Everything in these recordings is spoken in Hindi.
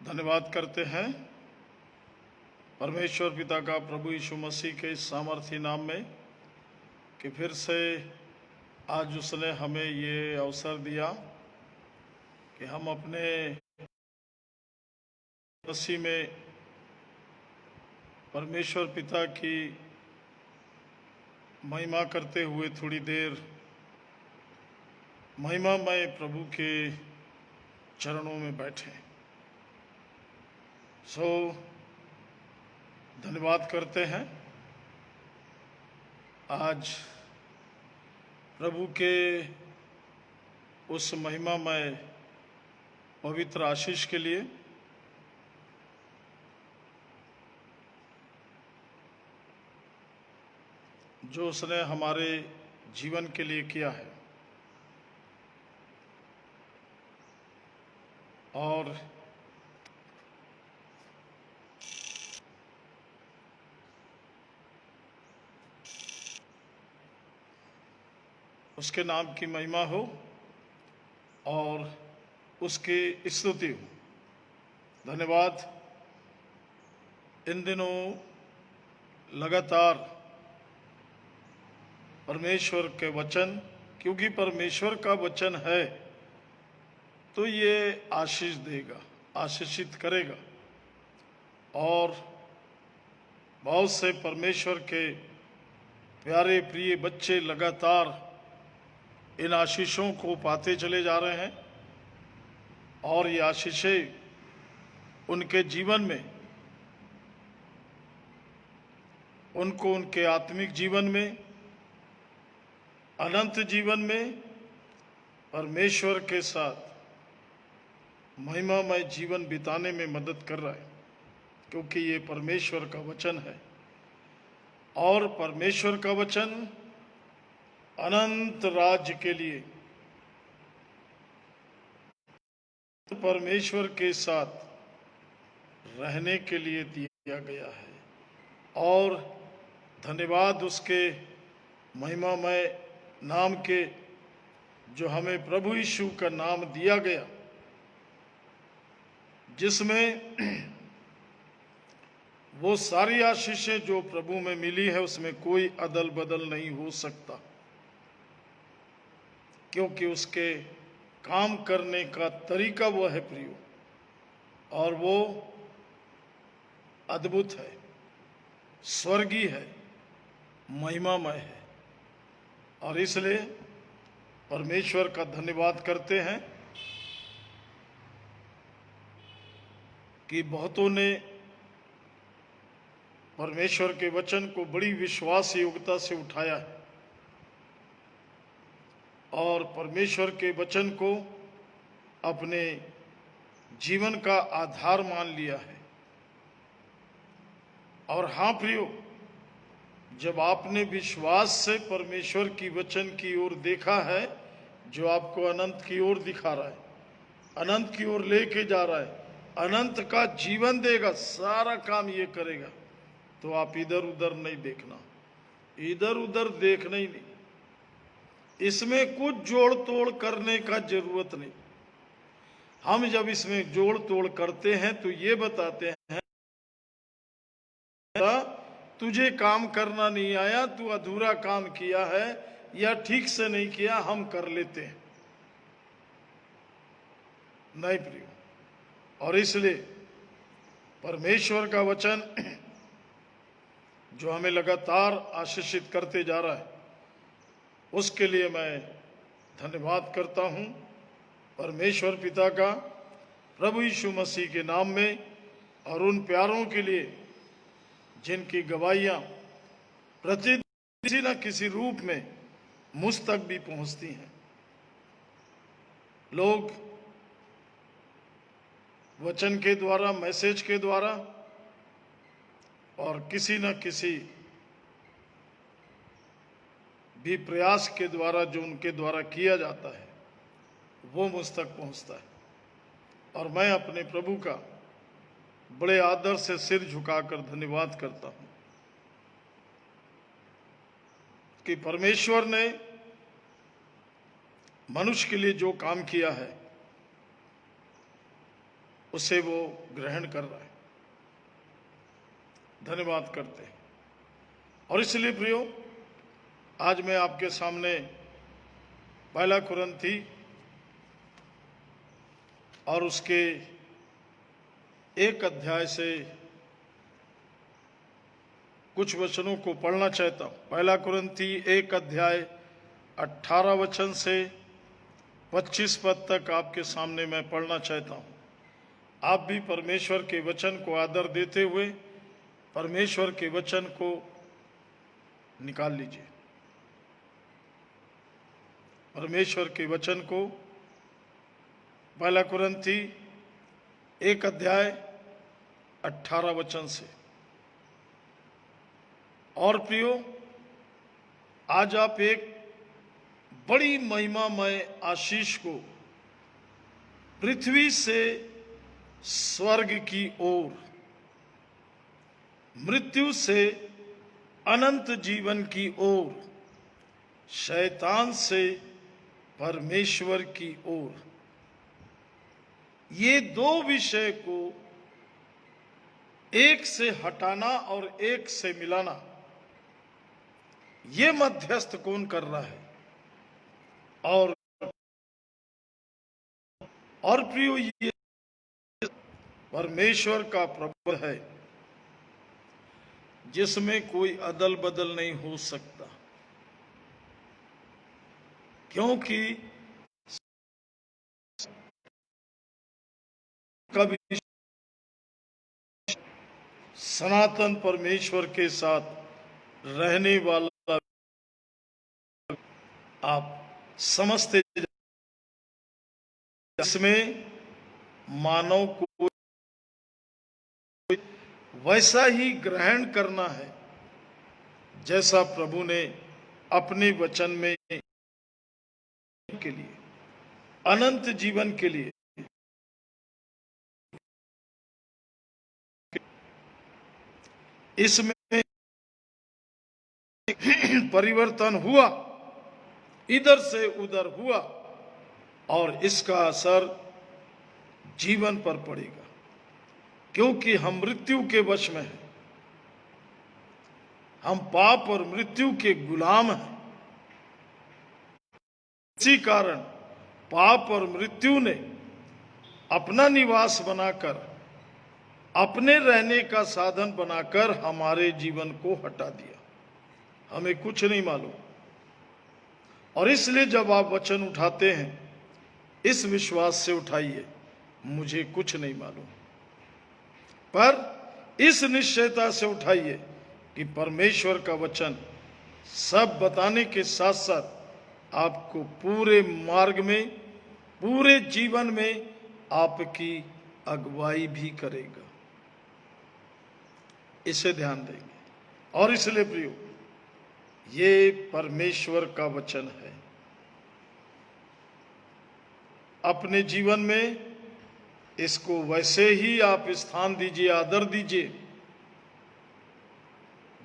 धन्यवाद करते हैं परमेश्वर पिता का प्रभु यीशु मसीह के सामर्थी नाम में कि फिर से आज उसने हमें ये अवसर दिया कि हम अपने मसीह में परमेश्वर पिता की महिमा करते हुए थोड़ी देर महिमामय प्रभु के चरणों में बैठे। धन्यवाद करते हैं आज प्रभु के उस महिमामय पवित्र आशीष के लिए। जो उसने हमारे जीवन के लिए किया है और उसके नाम की महिमा हो और उसकी स्तुति हो। धन्यवाद। इन दिनों लगातार परमेश्वर के वचन, क्योंकि परमेश्वर का वचन है तो ये आशीष देगा, आशीषित करेगा। और बहुत से परमेश्वर के प्यारे प्रिय बच्चे लगातार इन आशीषों को पाते चले जा रहे हैं और ये आशीषें उनके जीवन में, उनको उनके आत्मिक जीवन में, अनंत जीवन में परमेश्वर के साथ महिमामय जीवन बिताने में मदद कर रहा है, क्योंकि ये परमेश्वर का वचन है और परमेश्वर का वचन अनंत राज्य के लिए परमेश्वर के साथ रहने के लिए दिया गया है। और धन्यवाद उसके महिमामय नाम के, जो हमें प्रभु यीशु का नाम दिया गया, जिसमें वो सारी आशीषें जो प्रभु में मिली है उसमें कोई अदल बदल नहीं हो सकता, क्योंकि उसके काम करने का तरीका वो है प्रियो, और वो अद्भुत है, स्वर्गीय है, महिमामय है। और इसलिए परमेश्वर का धन्यवाद करते हैं कि बहुतों ने परमेश्वर के वचन को बड़ी विश्वास योग्यता से उठाया है और परमेश्वर के वचन को अपने जीवन का आधार मान लिया है। और हाँ प्रियो, जब आपने विश्वास से परमेश्वर की वचन की ओर देखा है, जो आपको अनंत की ओर दिखा रहा है, अनंत की ओर लेके जा रहा है, अनंत का जीवन देगा, सारा काम ये करेगा, तो आप इधर उधर नहीं देखना, इधर उधर देखना ही नहीं। इसमें कुछ जोड़ तोड़ करने का जरूरत नहीं। हम जब इसमें जोड़ तोड़ करते हैं तो ये बताते हैं तुझे काम करना नहीं आया, तू अधूरा काम किया है या ठीक से नहीं किया, हम कर लेते हैं। नहीं प्रिय, और इसलिए परमेश्वर का वचन जो हमें लगातार आशीषित करते जा रहा है, उसके लिए मैं धन्यवाद करता हूं परमेश्वर पिता का प्रभु यीशु मसीह के नाम में, और उन प्यारों के लिए जिनकी गवाहियां प्रतिदिन किसी न किसी रूप में मुझ तक भी पहुंचती हैं। लोग वचन के द्वारा, मैसेज के द्वारा और किसी न किसी भी प्रयास के द्वारा जो उनके द्वारा किया जाता है, वो मुझ तक पहुंचता है। और मैं अपने प्रभु का बड़े आदर से सिर झुकाकर धन्यवाद करता हूं कि परमेश्वर ने मनुष्य के लिए जो काम किया है उसे वो ग्रहण कर रहा है। धन्यवाद करते हैं। और इसलिए प्रियो, आज मैं आपके सामने पहला कुरिन्थी और उसके 1 अध्याय से कुछ वचनों को पढ़ना चाहता हूं। पहला कुरिन्थी 1 अध्याय 18 वचन से 25 पद तक आपके सामने मैं पढ़ना चाहता हूं। आप भी परमेश्वर के वचन को आदर देते हुए परमेश्वर के वचन को निकाल लीजिए। परमेश्वर के वचन को पहला कुरिन्थी 1 अध्याय 18 वचन से। और प्रियो, आज आप एक बड़ी महिमामय आशीष को पृथ्वी से स्वर्ग की ओर, मृत्यु से अनंत जीवन की ओर, शैतान से परमेश्वर की ओर, ये 2 विषय को एक से हटाना और एक से मिलाना, ये मध्यस्थ कौन कर रहा है? और प्रियो, ये परमेश्वर का प्रभु है जिसमें कोई अदल बदल नहीं हो सकता, क्योंकि कभी सनातन परमेश्वर के साथ रहने वाला आप समझते, इसमें मानव को वैसा ही ग्रहण करना है जैसा प्रभु ने अपने वचन में के लिए, अनंत जीवन के लिए, इसमें परिवर्तन हुआ, इधर से उधर हुआ, और इसका असर जीवन पर पड़ेगा, क्योंकि हम मृत्यु के वश में हैं। हम पाप और मृत्यु के गुलाम हैं। इसी कारण पाप और मृत्यु ने अपना निवास बनाकर, अपने रहने का साधन बनाकर हमारे जीवन को हटा दिया। हमें कुछ नहीं मालूम। और इसलिए जब आप वचन उठाते हैं, इस विश्वास से उठाइए, मुझे कुछ नहीं मालूम, पर इस निश्चयता से उठाइए कि परमेश्वर का वचन सब बताने के साथ साथ आपको पूरे मार्ग में, पूरे जीवन में आपकी अगुवाई भी करेगा। इसे ध्यान देंगे। और इसलिए प्रियो, ये परमेश्वर का वचन है। अपने जीवन में इसको वैसे ही आप स्थान दीजिए, आदर दीजिए,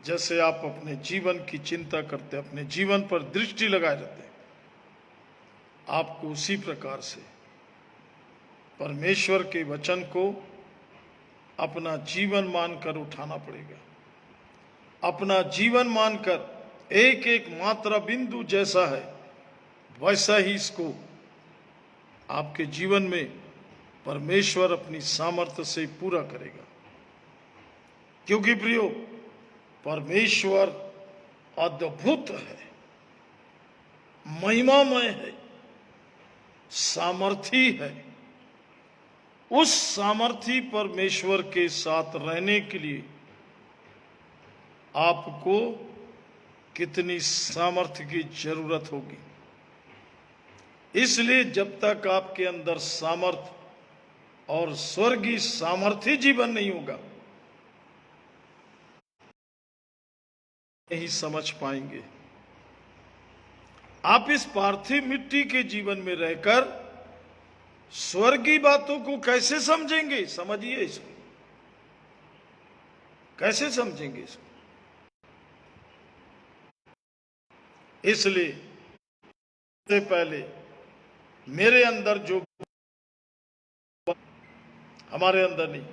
जैसे आप अपने जीवन की चिंता करते, अपने जीवन पर दृष्टि लगाए रहते हैं। आपको उसी प्रकार से परमेश्वर के वचन को अपना जीवन मानकर उठाना पड़ेगा। अपना जीवन मानकर, एक एक मात्रा बिंदु जैसा है वैसा ही इसको आपके जीवन में परमेश्वर अपनी सामर्थ्य से पूरा करेगा। क्योंकि प्रियो, परमेश्वर अद्भुत है, महिमामय है, सामर्थी है। उस सामर्थी परमेश्वर के साथ रहने के लिए आपको कितनी सामर्थ्य की जरूरत होगी। इसलिए जब तक आपके अंदर सामर्थ और स्वर्गीय सामर्थ्य जीवन नहीं होगा, नहीं समझ पाएंगे। आप इस पार्थिव मिट्टी के जीवन में रहकर स्वर्गीय बातों को कैसे समझेंगे? समझिए इसको, कैसे समझेंगे इसको? इसलिए सबसे पहले मेरे अंदर जो हमारे अंदर नहीं।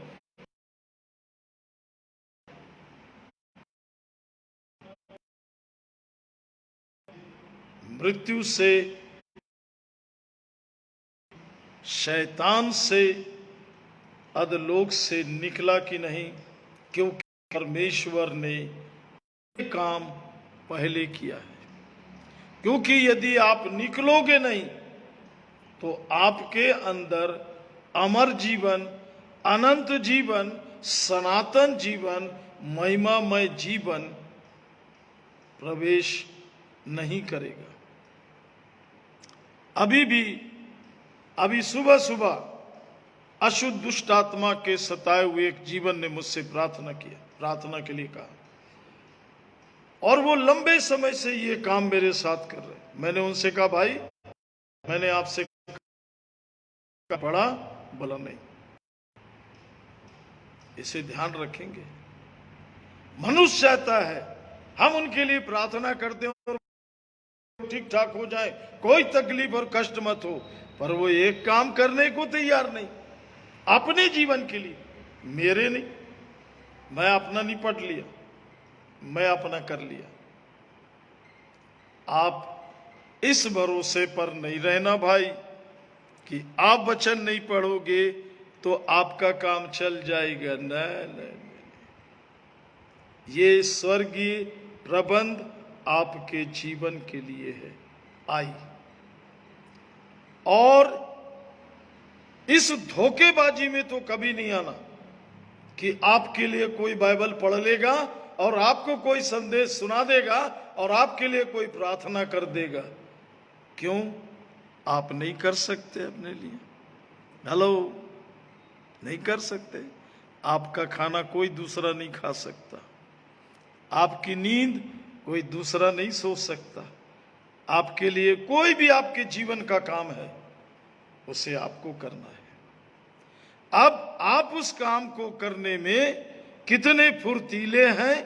मृत्यु से, शैतान से, अधलोक से निकला कि नहीं, क्योंकि परमेश्वर ने काम पहले किया है। क्योंकि यदि आप निकलोगे नहीं तो आपके अंदर अमर जीवन, अनंत जीवन, सनातन जीवन, महिमामय जीवन प्रवेश नहीं करेगा। अभी सुबह सुबह अशुद्ध दुष्ट आत्मा के सताए हुए एक जीवन ने मुझसे प्रार्थना के लिए कहा, और वो लंबे समय से ये काम मेरे साथ कर रहे। मैंने उनसे कहा, भाई मैंने आपसे पढ़ा, बोला नहीं। इसे ध्यान रखेंगे। मनुष्य चाहता है हम उनके लिए प्रार्थना करते हैं और ठीक ठाक हो जाए, कोई तकलीफ और कष्ट मत हो, पर वो एक काम करने को तैयार नहीं अपने जीवन के लिए। मेरे नहीं, मैं अपना निपट लिया, मैं अपना कर लिया। आप इस भरोसे पर नहीं रहना भाई कि आप वचन नहीं पढ़ोगे तो आपका काम चल जाएगा। नहीं, ये स्वर्गीय प्रबंध आपके जीवन के लिए है। आई, और इस धोखेबाजी में तो कभी नहीं आना कि आपके लिए कोई बाइबल पढ़ लेगा और आपको कोई संदेश सुना देगा और आपके लिए कोई प्रार्थना कर देगा। क्यों? आप नहीं कर सकते अपने लिए? हेलो, नहीं कर सकते। आपका खाना कोई दूसरा नहीं खा सकता, आपकी नींद कोई दूसरा नहीं सो सकता। आपके लिए कोई भी आपके जीवन का काम है, उसे आपको करना है। अब आप उस काम को करने में कितने फुर्तीले हैं,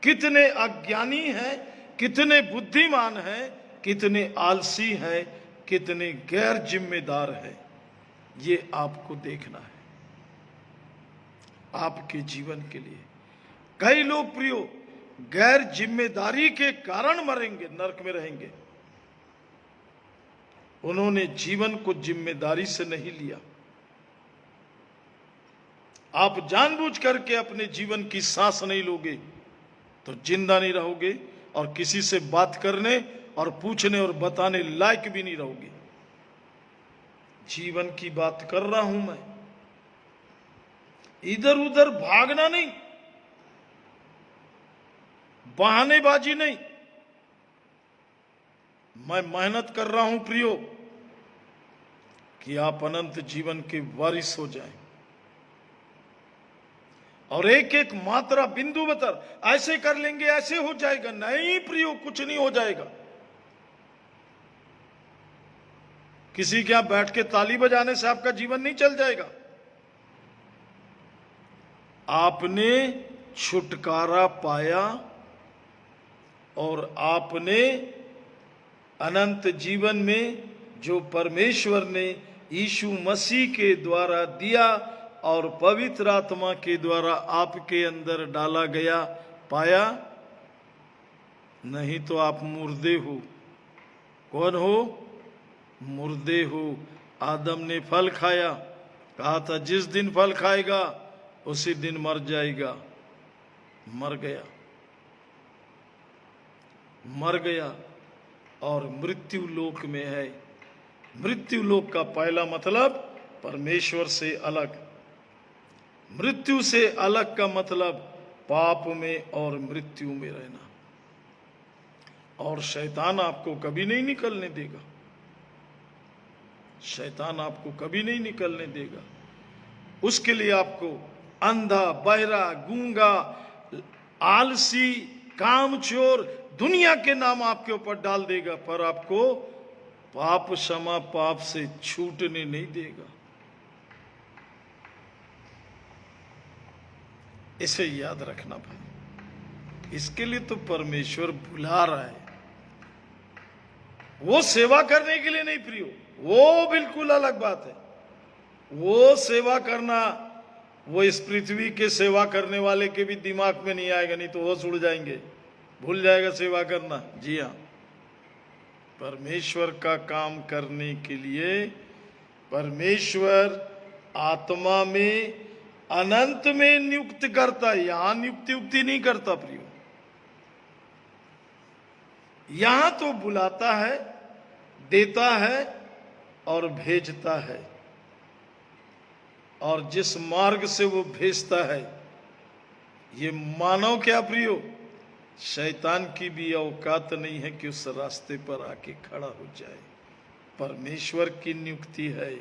कितने अज्ञानी हैं, कितने बुद्धिमान हैं, कितने आलसी हैं, कितने गैर जिम्मेदार हैं, ये आपको देखना है आपके जीवन के लिए। कई लोग प्रियो गैर जिम्मेदारी के कारण मरेंगे, नरक में रहेंगे। उन्होंने जीवन को जिम्मेदारी से नहीं लिया। आप जानबूझ करके अपने जीवन की सांस नहीं लोगे तो जिंदा नहीं रहोगे, और किसी से बात करने और पूछने और बताने लायक भी नहीं रहोगे। जीवन की बात कर रहा हूं मैं, इधर उधर भागना नहीं, बहानेबाजी नहीं। मैं मेहनत कर रहा हूं प्रियो कि आप अनंत जीवन के वारिस हो जाएं, और एक एक मात्रा बिंदु बतर ऐसे कर लेंगे ऐसे हो जाएगा। नहीं प्रियो, कुछ नहीं हो जाएगा। किसी के यहां बैठ के ताली बजाने से आपका जीवन नहीं चल जाएगा। आपने छुटकारा पाया और आपने अनंत जीवन में जो परमेश्वर ने यीशु मसीह के द्वारा दिया और पवित्र आत्मा के द्वारा आपके अंदर डाला गया, पाया। नहीं तो आप मुर्दे हो। कौन हो? मुर्दे हो। आदम ने फल खाया, कहा था जिस दिन फल खाएगा उसी दिन मर जाएगा। मर गया, मर गया और मृत्यु लोक में है। मृत्यु लोक का पहला मतलब परमेश्वर से अलग। मृत्यु से अलग का मतलब पाप में और मृत्यु में रहना। और शैतान आपको कभी नहीं निकलने देगा। शैतान आपको कभी नहीं निकलने देगा। उसके लिए आपको अंधा, बहरा, गूंगा, आलसी, कामचोर, दुनिया के नाम आपके ऊपर डाल देगा, पर आपको पाप क्षमा, पाप से छूटने नहीं देगा। इसे याद रखना भाई। इसके लिए तो परमेश्वर बुला रहा है। वो सेवा करने के लिए नहीं प्रियो, वो बिल्कुल अलग बात है। वो सेवा करना वो इस पृथ्वी के सेवा करने वाले के भी दिमाग में नहीं आएगा, नहीं तो होश उड़ जाएंगे, भूल जाएगा सेवा करना। जी हाँ, परमेश्वर का काम करने के लिए परमेश्वर आत्मा में अनंत में नियुक्त करता है, यहां नियुक्ति नहीं करता प्रियो। यहां तो बुलाता है, देता है और भेजता है, और जिस मार्ग से वो भेजता है, ये मानव क्या प्रियो, शैतान की भी औकात नहीं है कि उस रास्ते पर आके खड़ा हो जाए। परमेश्वर की नियुक्ति है।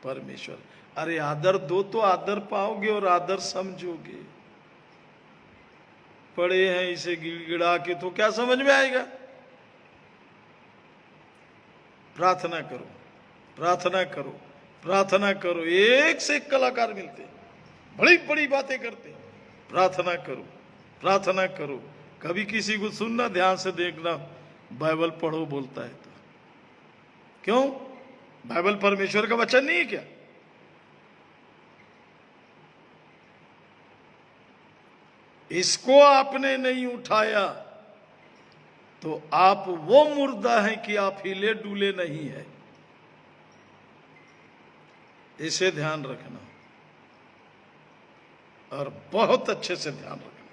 परमेश्वर, अरे आदर दो तो आदर पाओगे और आदर समझोगे। पड़े हैं इसे गिड़गिड़ा के तो क्या समझ में आएगा। प्रार्थना करो, प्रार्थना करो, प्रार्थना करो। एक से एक कलाकार मिलते, बड़ी बड़ी बातें करते। प्रार्थना करो, प्रार्थना करो। कभी किसी को सुनना, ध्यान से देखना, बाइबल पढ़ो बोलता है तो। क्यों? बाइबल परमेश्वर का वचन नहीं है क्या? इसको आपने नहीं उठाया तो आप वो मुर्दा हैं कि आप हिले डुले नहीं है। इसे ध्यान रखना, और बहुत अच्छे से ध्यान रखना,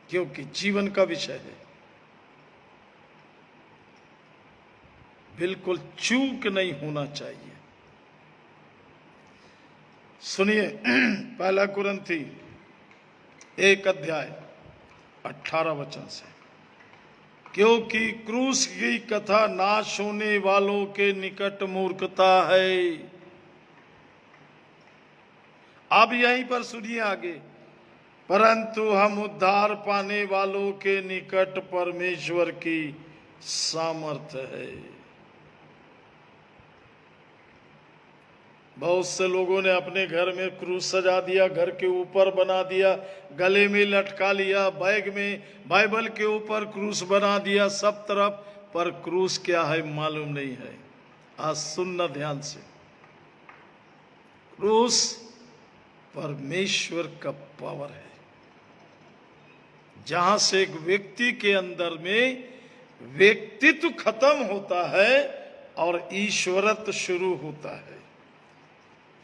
क्योंकि जीवन का विषय है। बिल्कुल चूक नहीं होना चाहिए। सुनिए, पहला कुरिन्थी 1 अध्याय 18 वचन से, क्योंकि क्रूस की कथा नाश होने वालों के निकट मूर्खता है। अब यहीं पर सुनिए आगे, परंतु हम उद्धार पाने वालों के निकट परमेश्वर की सामर्थ्य है। बहुत से लोगों ने अपने घर में क्रूस सजा दिया, घर के ऊपर बना दिया, गले में लटका लिया, बैग में बाइबल के ऊपर क्रूस बना दिया, सब तरफ, पर क्रूस क्या है मालूम नहीं है। आज सुनना ध्यान से, क्रूस परमेश्वर का पावर है, जहां से एक व्यक्ति के अंदर में व्यक्तित्व खत्म होता है और ईश्वरत्व शुरू होता है।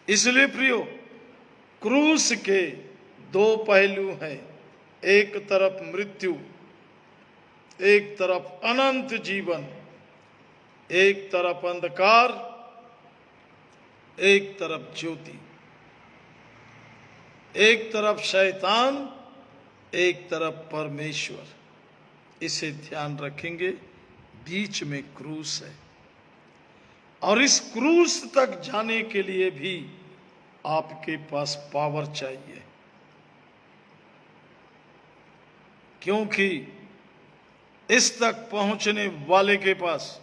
इसलिए प्रियो, क्रूस के 2 पहलू हैं, एक तरफ मृत्यु, एक तरफ अनंत जीवन, एक तरफ अंधकार, एक तरफ ज्योति, एक तरफ शैतान, एक तरफ परमेश्वर। इसे ध्यान रखेंगे, बीच में क्रूस है, और इस क्रूस तक जाने के लिए भी आपके पास पावर चाहिए, क्योंकि इस तक पहुंचने वाले के पास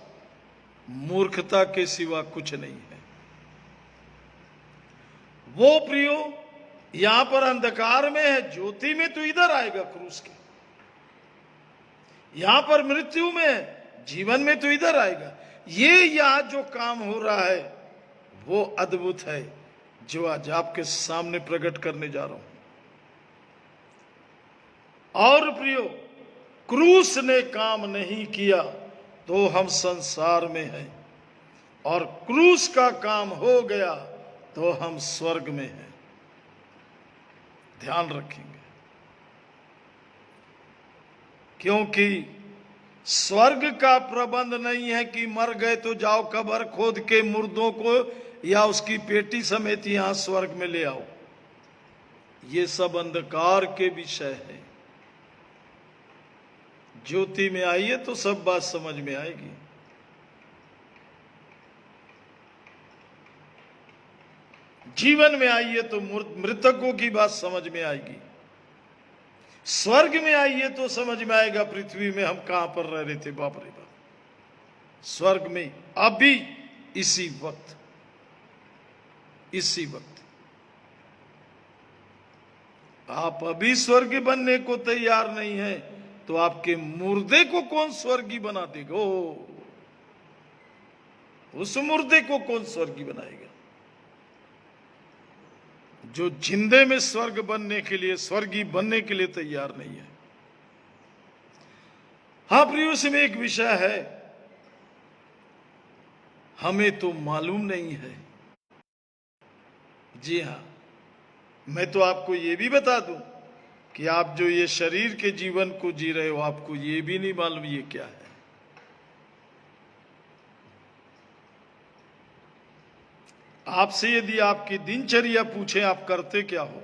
मूर्खता के सिवा कुछ नहीं है। वो प्रियो यहां पर अंधकार में है, ज्योति में तो इधर आएगा क्रूस के। यहां पर मृत्यु में है, जीवन में तो इधर आएगा। ये यहां जो काम हो रहा है वो अद्भुत है, जो आज आपके सामने प्रकट करने जा रहा हूं। और प्रियो, क्रूस ने काम नहीं किया तो हम संसार में हैं, और क्रूस का काम हो गया तो हम स्वर्ग में हैं। ध्यान रखेंगे, क्योंकि स्वर्ग का प्रबंध नहीं है कि मर गए तो जाओ कब्र खोद के मुर्दों को या उसकी पेटी समेत यहां स्वर्ग में ले आओ। ये सब अंधकार के विषय है। ज्योति में आइए तो सब बात समझ में आएगी। जीवन में आइए तो मृतकों की बात समझ में आएगी। स्वर्ग में आइए तो समझ में आएगा पृथ्वी में हम कहां पर रह रहे थे। बाप रे बाप, स्वर्ग में अभी इसी वक्त, इसी वक्त आप अभी स्वर्ग बनने को तैयार नहीं है तो आपके मुर्दे को कौन स्वर्गी बना देगा? उस मुर्दे को कौन स्वर्गी बनाएगा? जो जिंदे में स्वर्ग बनने के लिए, स्वर्गीय बनने के लिए तैयार नहीं है। हाँ प्रियो, इसमें एक विषय है, हमें तो मालूम नहीं है। जी हाँ, मैं तो आपको ये भी बता दूं कि आप जो ये शरीर के जीवन को जी रहे हो, आपको ये भी नहीं मालूम ये क्या है। आपसे यदि आपकी दिनचर्या पूछे आप करते क्या हो,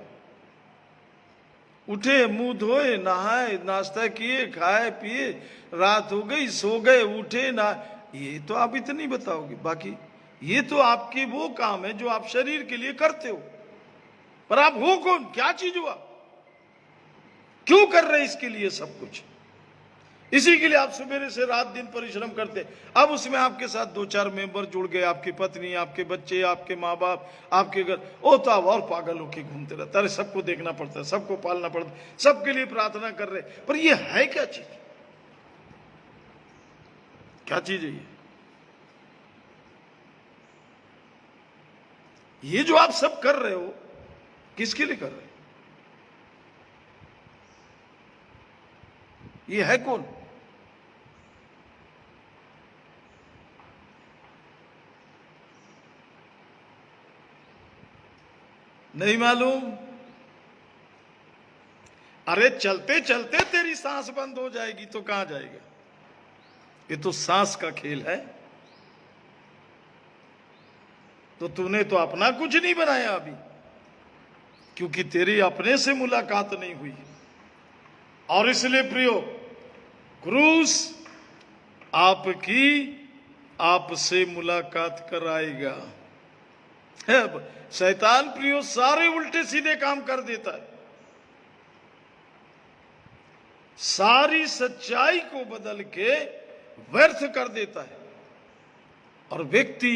उठे, मुंह धोए, नहाए, नाश्ता किए, खाए पिए, रात हो गई, सो गए, उठे ना, ये तो आप इतनी बताओगे। बाकी ये तो आपके वो काम है जो आप शरीर के लिए करते हो। पर आप हो कौन, क्या चीज हुआ, क्यों कर रहे इसके लिए सब कुछ? इसी के लिए आप सवेरे से रात दिन परिश्रम करते। अब उसमें आपके साथ 2-4 मेंबर जुड़ गए, आपकी पत्नी, आपके बच्चे, आपके माँ बाप, आपके घर, ओ तो आप और पागल होके घूमते रहते। अरे सबको देखना पड़ता है, सबको पालना पड़ता है, सबके लिए प्रार्थना कर रहे। पर ये है क्या चीज, क्या चीज है ये जो आप सब कर रहे हो, किसके लिए कर रहे हो? ये है कौन? नहीं मालूम? अरे चलते चलते तेरी सांस बंद हो जाएगी तो कहां जाएगा? ये तो सांस का खेल है। तो तूने तो अपना कुछ नहीं बनाया अभी, क्योंकि तेरी अपने से मुलाकात नहीं हुई। और इसलिए प्रियो, क्रूस आपकी आपसे मुलाकात कराएगा। शैतान प्रियो सारे उल्टे सीधे काम कर देता है, सारी सच्चाई को बदल के व्यर्थ कर देता है, और व्यक्ति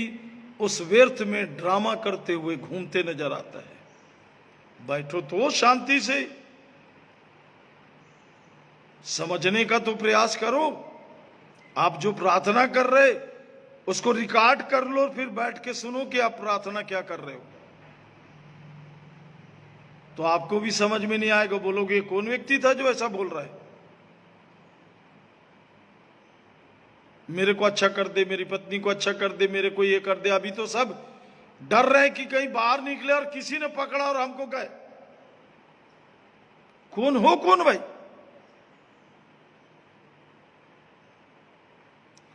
उस व्यर्थ में ड्रामा करते हुए घूमते नजर आता है। बैठो तो शांति से, समझने का तो प्रयास करो। आप जो प्रार्थना कर रहे उसको रिकॉर्ड कर लो, फिर बैठ के सुनो कि आप प्रार्थना क्या कर रहे हो, तो आपको भी समझ में नहीं आएगा। बोलोगे कौन व्यक्ति था जो ऐसा बोल रहा है, मेरे को अच्छा कर दे, मेरी पत्नी को अच्छा कर दे, मेरे को ये कर दे। अभी तो सब डर रहे कि कहीं बाहर निकले और किसी ने पकड़ा और हमको कहे। कौन हो कौन भाई?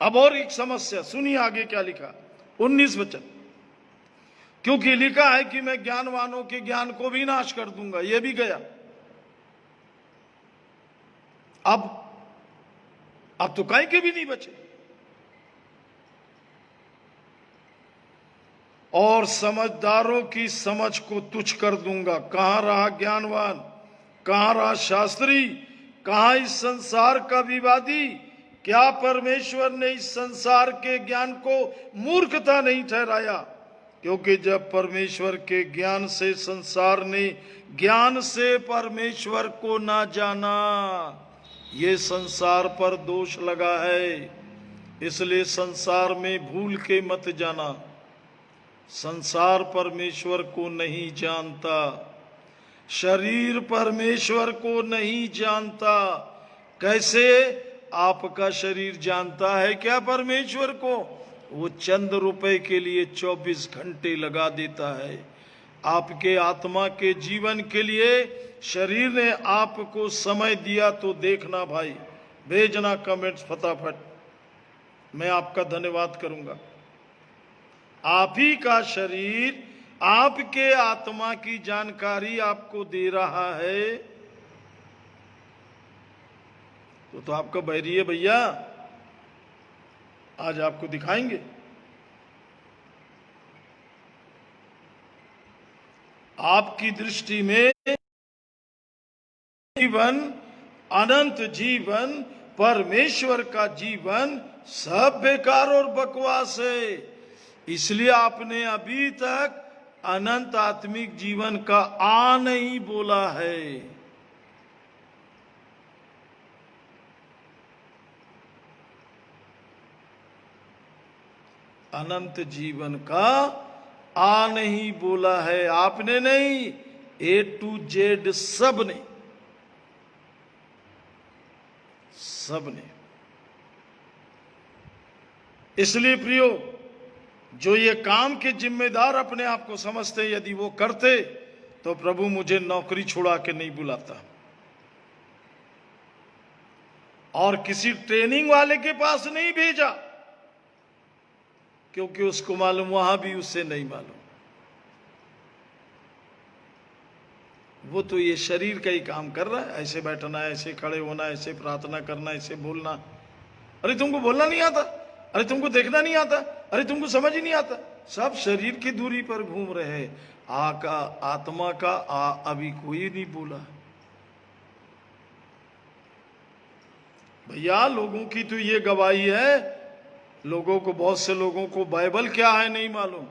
अब और एक समस्या सुनिए, आगे क्या लिखा 19 वचन। क्योंकि लिखा है कि मैं ज्ञानवानों के ज्ञान को भी नाश कर दूंगा, यह भी गया। अब तो कहीं के भी नहीं बचे। और समझदारों की समझ को तुच्छ कर दूंगा। कहां रहा ज्ञानवान, कहां रहा शास्त्री, कहां इस संसार का विवादी? क्या परमेश्वर ने इस संसार के ज्ञान को मूर्खता नहीं ठहराया? क्योंकि जब परमेश्वर के ज्ञान से संसार ने ज्ञान से परमेश्वर को ना जाना, ये संसार पर दोष लगा है। इसलिए संसार में भूल के मत जाना। संसार परमेश्वर को नहीं जानता, शरीर परमेश्वर को नहीं जानता। कैसे? आपका शरीर जानता है क्या परमेश्वर को? वो चंद रुपए के लिए 24 घंटे लगा देता है। आपके आत्मा के जीवन के लिए शरीर ने आपको समय दिया तो देखना भाई, भेजना कमेंट्स फटाफट, मैं आपका धन्यवाद करूंगा। आप ही का शरीर आपके आत्मा की जानकारी आपको दे रहा है, तो आपका बैरी है भैया। आज आपको दिखाएंगे। आपकी दृष्टि में जीवन, अनंत जीवन, परमेश्वर का जीवन सब बेकार और बकवास है। इसलिए आपने अभी तक अनंत आत्मिक जीवन का आ नहीं बोला है। अनंत जीवन का आ नहीं बोला है आपने, नहीं, A to Z सबने इसलिए प्रियो, जो ये काम के जिम्मेदार अपने आप को समझते, यदि वो करते तो प्रभु मुझे नौकरी छुड़ा के नहीं बुलाता और किसी ट्रेनिंग वाले के पास नहीं भेजा, क्योंकि उसको मालूम वहां भी उससे नहीं मालूम। वो तो ये शरीर का ही काम कर रहा है, ऐसे बैठना, ऐसे खड़े होना, ऐसे प्रार्थना करना, ऐसे बोलना। अरे तुमको बोलना नहीं आता, अरे तुमको देखना नहीं आता, अरे तुमको समझ ही नहीं आता। सब शरीर की दूरी पर घूम रहे हैं। आत्मा का अभी कोई नहीं बोला। भैया लोगों की तो ये गवाही है, लोगों को, बहुत से लोगों को बाइबल क्या है नहीं मालूम।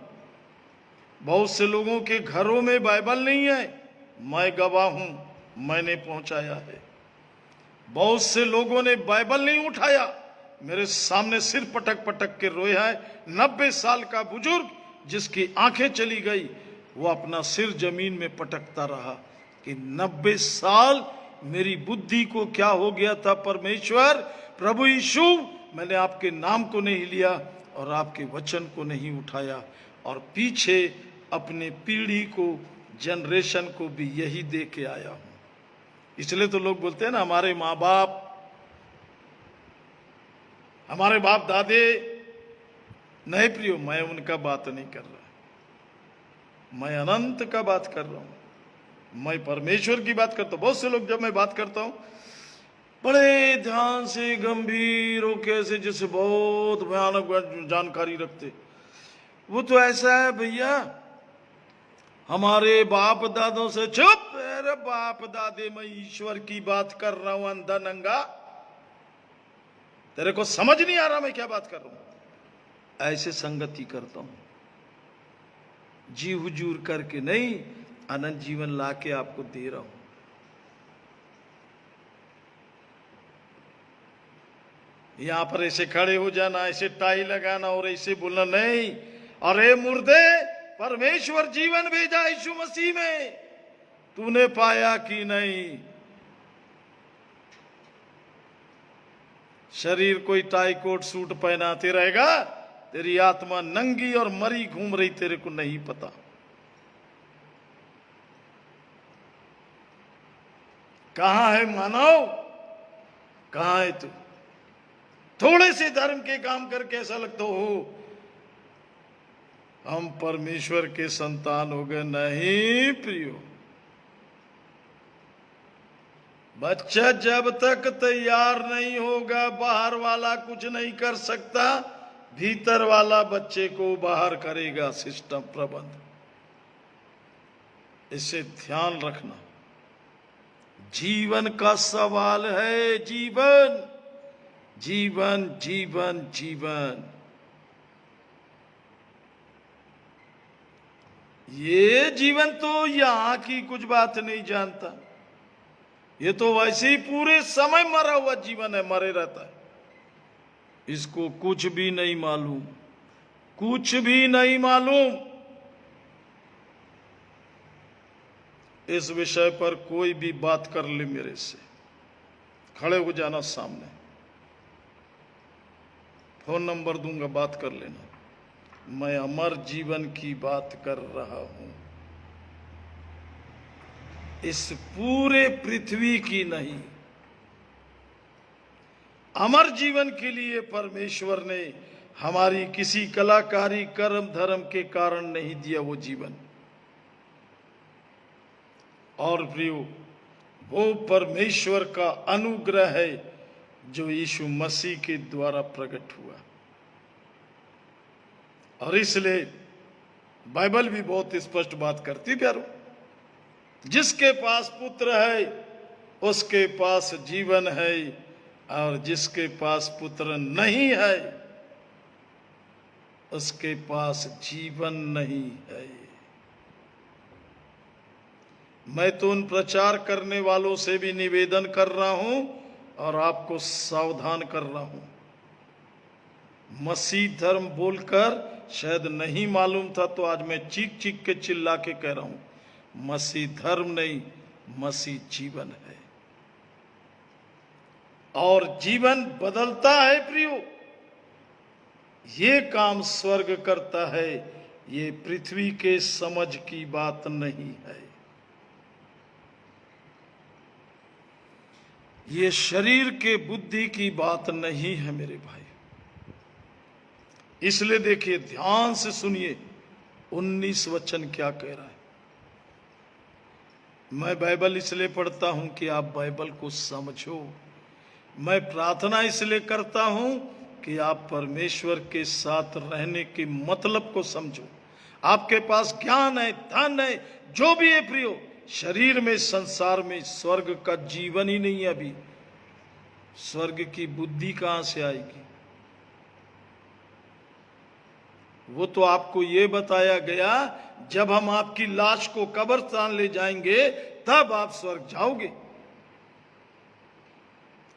बहुत से लोगों के घरों में बाइबल नहीं है, मैं गवाह हूं, मैंने पहुंचाया है। बहुत से लोगों ने बाइबल नहीं उठाया, मेरे सामने सिर पटक पटक के रोया है। 90 साल का बुजुर्ग जिसकी आंखें चली गई, वो अपना सिर जमीन में पटकता रहा कि 90 साल मेरी बुद्धि को क्या हो गया था। परमेश्वर, प्रभु यीशु, मैंने आपके नाम को नहीं लिया और आपके वचन को नहीं उठाया, और पीछे अपने पीढ़ी को, जनरेशन को भी यही दे के आया हूं। इसलिए तो लोग बोलते हैं ना, हमारे माँ बाप, हमारे बाप दादे। नहीं प्रियो, मैं उनका बात नहीं कर रहा, मैं अनंत का बात कर रहा हूं, मैं परमेश्वर की बात करता हूं। बहुत से लोग जब मैं बात करता हूं बड़े ध्यान से, गंभीर होकर, ऐसे जैसे बहुत भयानक जानकारी रखते। वो तो ऐसा है भैया, हमारे बाप दादों से। चुप! अरे बाप दादे, मैं ईश्वर की बात कर रहा हूं, अंधा नंगा। तेरे को समझ नहीं आ रहा मैं क्या बात कर रहा हूं। ऐसे संगति करता हूं, जी हुजूर करके नहीं, अनंत जीवन लाके आपको दे रहा हूं। यहां पर ऐसे खड़े हो जाना, ऐसे टाई लगाना और ऐसे बोलना नहीं। अरे मुर्दे, परमेश्वर जीवन भेजा यीशु मसीह में, तूने पाया कि नहीं? शरीर कोई टाई कोट सूट पहनाते रहेगा, तेरी आत्मा नंगी और मरी घूम रही, तेरे को नहीं पता। कहां है मानव, कहां है तू? थोड़े से धर्म के काम करके ऐसा लगता हो हम परमेश्वर के संतान हो गए। नहीं प्रियो, बच्चा जब तक तैयार नहीं होगा, बाहर वाला कुछ नहीं कर सकता, भीतर वाला बच्चे को बाहर करेगा सिस्टम, प्रबंध। इसे ध्यान रखना। जीवन का सवाल है, जीवन जीवन जीवन जीवन। ये जीवन तो यहां की कुछ बात नहीं जानता, ये तो वैसे ही पूरे समय मरा हुआ जीवन है, मरे रहता है। इसको कुछ भी नहीं मालूम, कुछ भी नहीं मालूम। इस विषय पर कोई भी बात कर ले मेरे से, खड़े हो जाना सामने, फोन नंबर दूंगा, बात कर लेना। मैं अमर जीवन की बात कर रहा हूं, इस पूरे पृथ्वी की नहीं। अमर जीवन के लिए परमेश्वर ने हमारी किसी कलाकारी, कर्म, धर्म के कारण नहीं दिया वो जीवन। और प्रियो, वो परमेश्वर का अनुग्रह है जो यीशु मसीह के द्वारा प्रकट हुआ। और इसलिए बाइबल भी बहुत स्पष्ट बात करती प्यारो, जिसके पास पुत्र है उसके पास जीवन है, और जिसके पास पुत्र नहीं है उसके पास जीवन नहीं है। मैं तो उन प्रचार करने वालों से भी निवेदन कर रहा हूं और आपको सावधान कर रहा हूं। मसीह धर्म बोलकर शायद नहीं मालूम था, तो आज मैं चीख चीख के चिल्ला के कह रहा हूं, मसीह धर्म नहीं, मसीह जीवन है। और जीवन बदलता है प्रियो। ये काम स्वर्ग करता है, ये पृथ्वी के समझ की बात नहीं है। ये शरीर के बुद्धि की बात नहीं है मेरे भाई। इसलिए देखिए, ध्यान से सुनिए 19 वचन क्या कह रहा है। मैं बाइबल इसलिए पढ़ता हूं कि आप बाइबल को समझो। मैं प्रार्थना इसलिए करता हूं कि आप परमेश्वर के साथ रहने के मतलब को समझो। आपके पास ज्ञान है, धन है, जो भी है प्रियो, शरीर में, संसार में स्वर्ग का जीवन ही नहीं है। अभी स्वर्ग की बुद्धि कहां से आएगी? वो तो आपको ये बताया गया, जब हम आपकी लाश को कब्रिस्तान ले जाएंगे तब आप स्वर्ग जाओगे।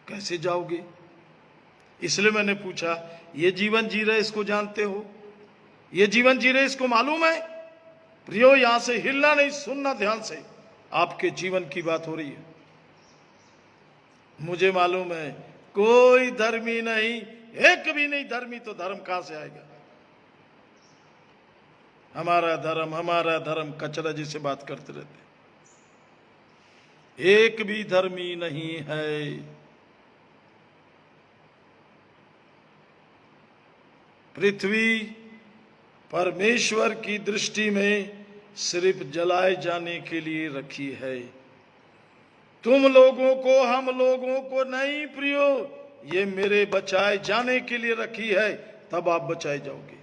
कैसे जाओगे? इसलिए मैंने पूछा, ये जीवन जी रहे इसको जानते हो? ये जीवन जी रहे इसको मालूम है? प्रियो, यहां से हिलना नहीं, सुनना ध्यान से। आपके जीवन की बात हो रही है। मुझे मालूम है कोई धर्मी नहीं, एक भी नहीं धर्मी, तो धर्म कहां से आएगा? हमारा धर्म कचरा जिसे बात करते रहते। एक भी धर्मी नहीं है। पृथ्वी परमेश्वर की दृष्टि में सिर्फ जलाए जाने के लिए रखी है। तुम लोगों को, हम लोगों को नहीं प्रियो, ये मेरे बचाए जाने के लिए रखी है। तब आप बचाए जाओगे।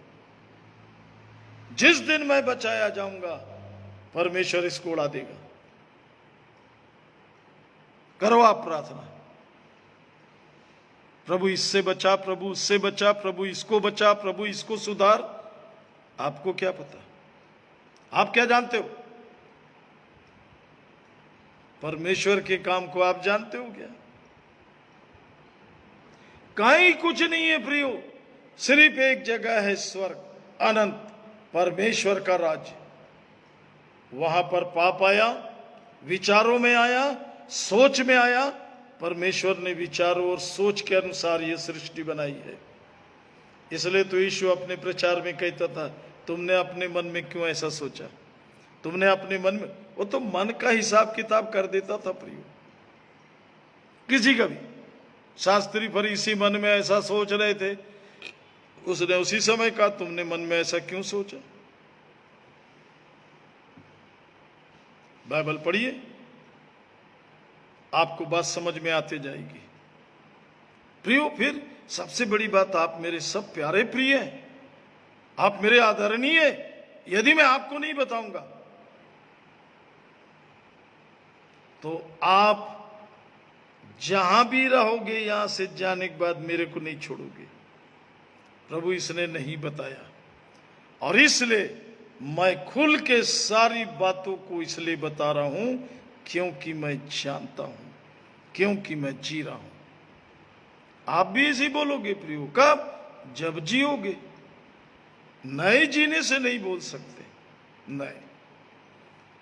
जिस दिन मैं बचाया जाऊंगा, परमेश्वर इसको उड़ा देगा। करो आप प्रार्थना, प्रभु इससे बचा, प्रभु उससे बचा, प्रभु इसको बचा, प्रभु इसको सुधार। आपको क्या पता? आप क्या जानते हो? परमेश्वर के काम को आप जानते हो क्या? कहीं कुछ नहीं है प्रियो, सिर्फ एक जगह है, स्वर्ग, अनंत, परमेश्वर का राज्य। वहां पर पाप आया, विचारों में आया, सोच में आया। परमेश्वर ने विचारों और सोच के अनुसार ये सृष्टि बनाई है। इसलिए तो यीशु अपने प्रचार में कहता था, तुमने अपने मन में क्यों ऐसा सोचा? तुमने अपने मन में, वो तो मन का हिसाब किताब कर देता था प्रियो, किसी का भी। शास्त्री फरीसी मन में ऐसा सोच रहे थे, उसने उसी समय कहा, तुमने मन में ऐसा क्यों सोचा? बाइबल पढ़िए, आपको बात समझ में आते जाएगी प्रियो। फिर सबसे बड़ी बात, आप मेरे सब प्यारे प्रिय हैं, आप मेरे आदरणीय। यदि मैं आपको नहीं बताऊंगा तो आप जहां भी रहोगे, यहां से जाने के बाद मेरे को नहीं छोड़ोगे। प्रभु इसने नहीं बताया, और इसलिए मैं खुल के सारी बातों को इसलिए बता रहा हूं क्योंकि मैं जानता हूं, क्योंकि मैं जी रहा हूं। आप भी इसी बोलोगे प्रियो। कब? जब जियोगे। नए जीने से नहीं बोल सकते, नहीं,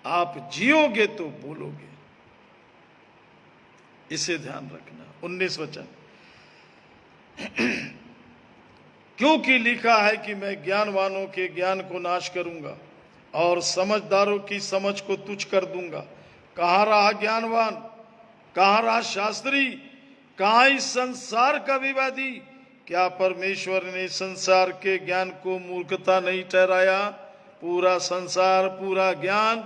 आप जियोगे तो बोलोगे। इसे ध्यान रखना। 19 वचन, क्योंकि लिखा है कि मैं ज्ञानवानों के ज्ञान को नाश करूंगा और समझदारों की समझ को तुच्छ कर दूंगा। कहां रहा ज्ञानवान? कहां रहा शास्त्री? कहां इस संसार का विवादी? क्या परमेश्वर ने संसार के ज्ञान को मूर्खता नहीं ठहराया? पूरा संसार, पूरा ज्ञान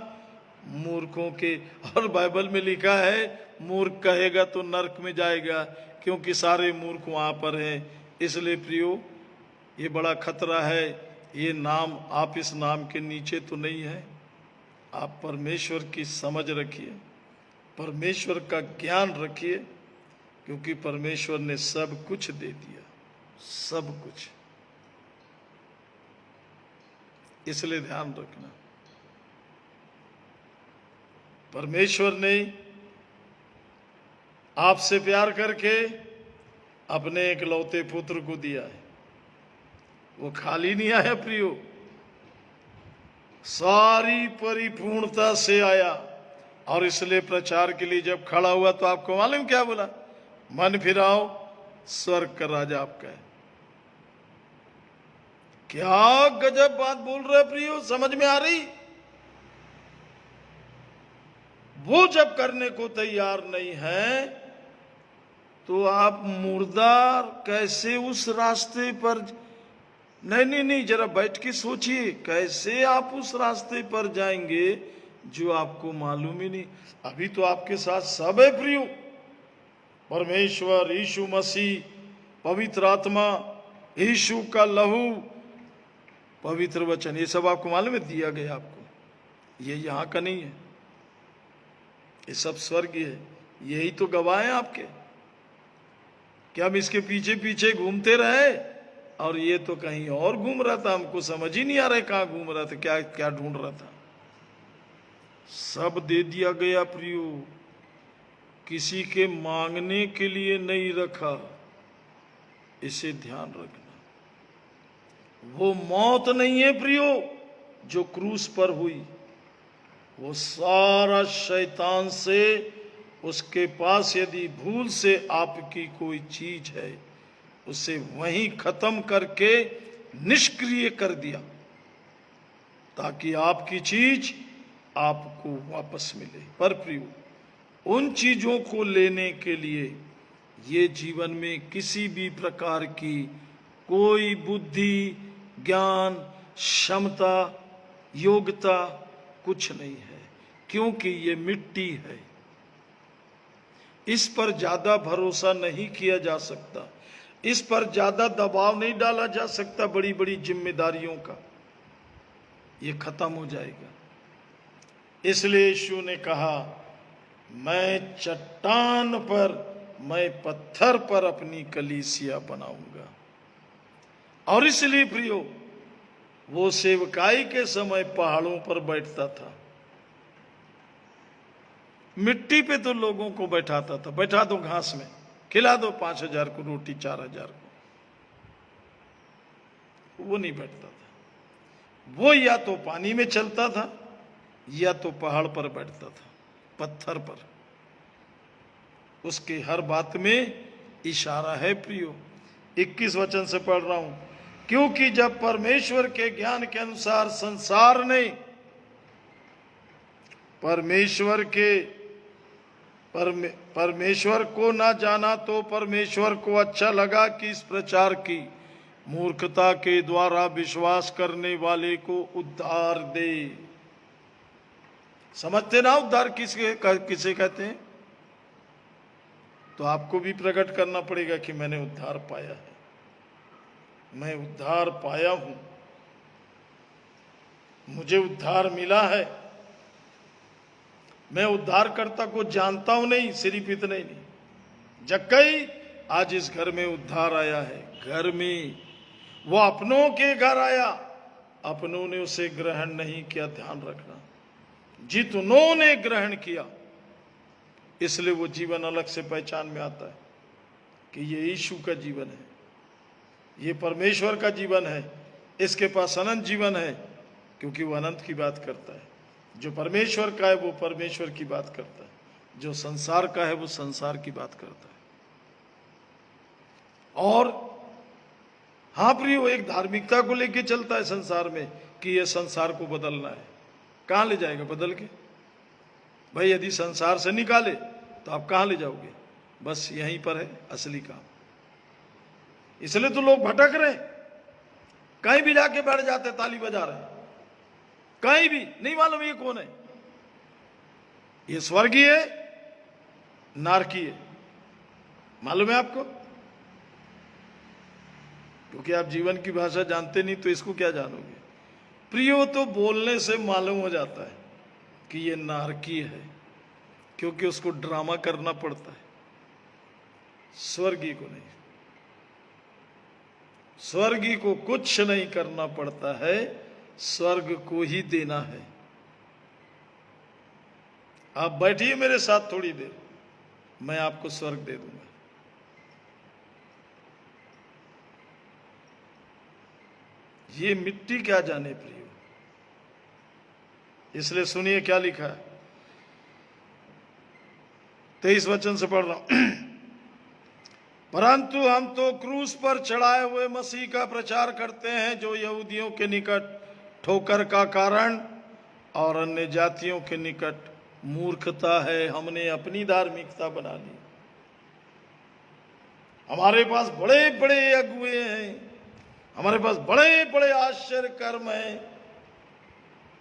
मूर्खों के। और बाइबल में लिखा है, मूर्ख कहेगा तो नरक में जाएगा, क्योंकि सारे मूर्ख वहां पर हैं। इसलिए प्रियो, ये बड़ा खतरा है। ये नाम, आप इस नाम के नीचे तो नहीं है। आप परमेश्वर की समझ रखिए, परमेश्वर का ज्ञान रखिए, क्योंकि परमेश्वर ने सब कुछ दे दिया, सब कुछ। इसलिए ध्यान रखना, परमेश्वर ने आपसे प्यार करके अपने एकलौते पुत्र को दिया है। वो खाली नहीं आया प्रियो, सारी परिपूर्णता से आया। और इसलिए प्रचार के लिए जब खड़ा हुआ तो आपको मालूम क्या बोला? मन फिराओ, स्वर्ग का राजा आपका है। क्या गजब बात बोल रहे प्रियो, समझ में आ रही? वो जब करने को तैयार नहीं है तो आप मुर्दार कैसे उस रास्ते पर? नहीं नहीं नहीं, जरा बैठ के सोचिए, कैसे आप उस रास्ते पर जाएंगे जो आपको मालूम ही नहीं। अभी तो आपके साथ सब है प्रियो, परमेश्वर, यीशु मसीह, पवित्र आत्मा, यीशु का लहू, पवित्र वचन, ये सब आपको मालूम है दिया गया आपको। ये यहाँ का नहीं है, ये सब स्वर्गीय है। यही तो गवाह है आपके। क्या हम इसके पीछे पीछे घूमते रहे? और ये तो कहीं और घूम रहा था, हमको समझ ही नहीं आ रहा है कहाँ घूम रहा था, क्या क्या ढूंढ रहा था। सब दे दिया गया प्रियो, किसी के मांगने के लिए नहीं रखा, इसे ध्यान रखना। वो मौत नहीं है प्रियो जो क्रूस पर हुई, वो सारा शैतान से, उसके पास यदि भूल से आपकी कोई चीज है उसे वहीं खत्म करके निष्क्रिय कर दिया, ताकि आपकी चीज आपको वापस मिले। पर प्रियो, उन चीजों को लेने के लिए ये जीवन में किसी भी प्रकार की कोई बुद्धि, ज्ञान, क्षमता, योग्यता कुछ नहीं है, क्योंकि ये मिट्टी है। इस पर ज्यादा भरोसा नहीं किया जा सकता, इस पर ज्यादा दबाव नहीं डाला जा सकता बड़ी बड़ी जिम्मेदारियों का, ये खत्म हो जाएगा। इसलिए यीशु ने कहा, मैं चट्टान पर, मैं पत्थर पर अपनी कलीसिया बनाऊंगा। और इसलिए प्रियो, वो सेवकाई के समय पहाड़ों पर बैठता था, मिट्टी पे तो लोगों को बैठाता था, बैठा दो घास में, खिला दो 5,000 को रोटी, 4,000 को, वो नहीं बैठता था। वो या तो पानी में चलता था या तो पहाड़ पर बैठता था, पत्थर पर। उसके हर बात में इशारा है प्रियो। 21 वचन से पढ़ रहा हूं, क्योंकि जब परमेश्वर के ज्ञान के अनुसार संसार ने परमेश्वर को ना जाना, तो परमेश्वर को अच्छा लगा कि इस प्रचार की मूर्खता के द्वारा विश्वास करने वाले को उद्धार दे। समझते ना उद्धार किसे कहते हैं? तो आपको भी प्रकट करना पड़ेगा कि मैंने उद्धार पाया है, मैं उद्धार पाया हूं, मुझे उद्धार मिला है। मैं उद्धारकर्ता को जानता हूं, नहीं सिर्फ इतना ही नहीं, जक्कई आज इस घर में उद्धार आया है। घर में वो अपनों के घर आया, अपनों ने उसे ग्रहण नहीं किया, ध्यान रखना। जितनों ने ग्रहण किया, इसलिए वो जीवन अलग से पहचान में आता है कि ये यीशु का जीवन है, ये परमेश्वर का जीवन है, इसके पास अनंत जीवन है, क्योंकि वो अनंत की बात करता है। जो परमेश्वर का है वो परमेश्वर की बात करता है, जो संसार का है वो संसार की बात करता है। और हाँ प्रियो, एक धार्मिकता को लेके चलता है संसार में कि ये संसार को बदलना है। कहां ले जाएगा बदल के? भाई यदि संसार से निकाले तो आप कहां ले जाओगे? बस यहीं पर है असली काम। इसलिए तो लोग भटक रहे, कहीं भी जाके बैठ जाते, ताली बजा रहे, कहीं भी नहीं मालूम ये कौन है, ये स्वर्गीय है नारकीय, मालूम है आपको? क्योंकि आप जीवन की भाषा जानते नहीं तो इसको क्या जानोगे। प्रियो, तो बोलने से मालूम हो जाता है कि ये नारकीय है, क्योंकि उसको ड्रामा करना पड़ता है, स्वर्गीय को नहीं। स्वर्गीय को कुछ नहीं करना पड़ता है, स्वर्ग को ही देना है। आप बैठिए मेरे साथ थोड़ी देर, मैं आपको स्वर्ग दे दूंगा। ये मिट्टी क्या जाने प्रियो, इसलिए सुनिए क्या लिखा है। 23 वचन से पढ़ रहा हूं। परंतु हम तो क्रूस पर चढ़ाए हुए मसीह का प्रचार करते हैं, जो यहूदियों के निकट ठोकर का कारण और अन्य जातियों के निकट मूर्खता है। हमने अपनी धार्मिकता बना ली। हमारे पास बड़े बड़े अगुए हैं, हमारे पास बड़े बड़े आश्चर्य कर्म हैं।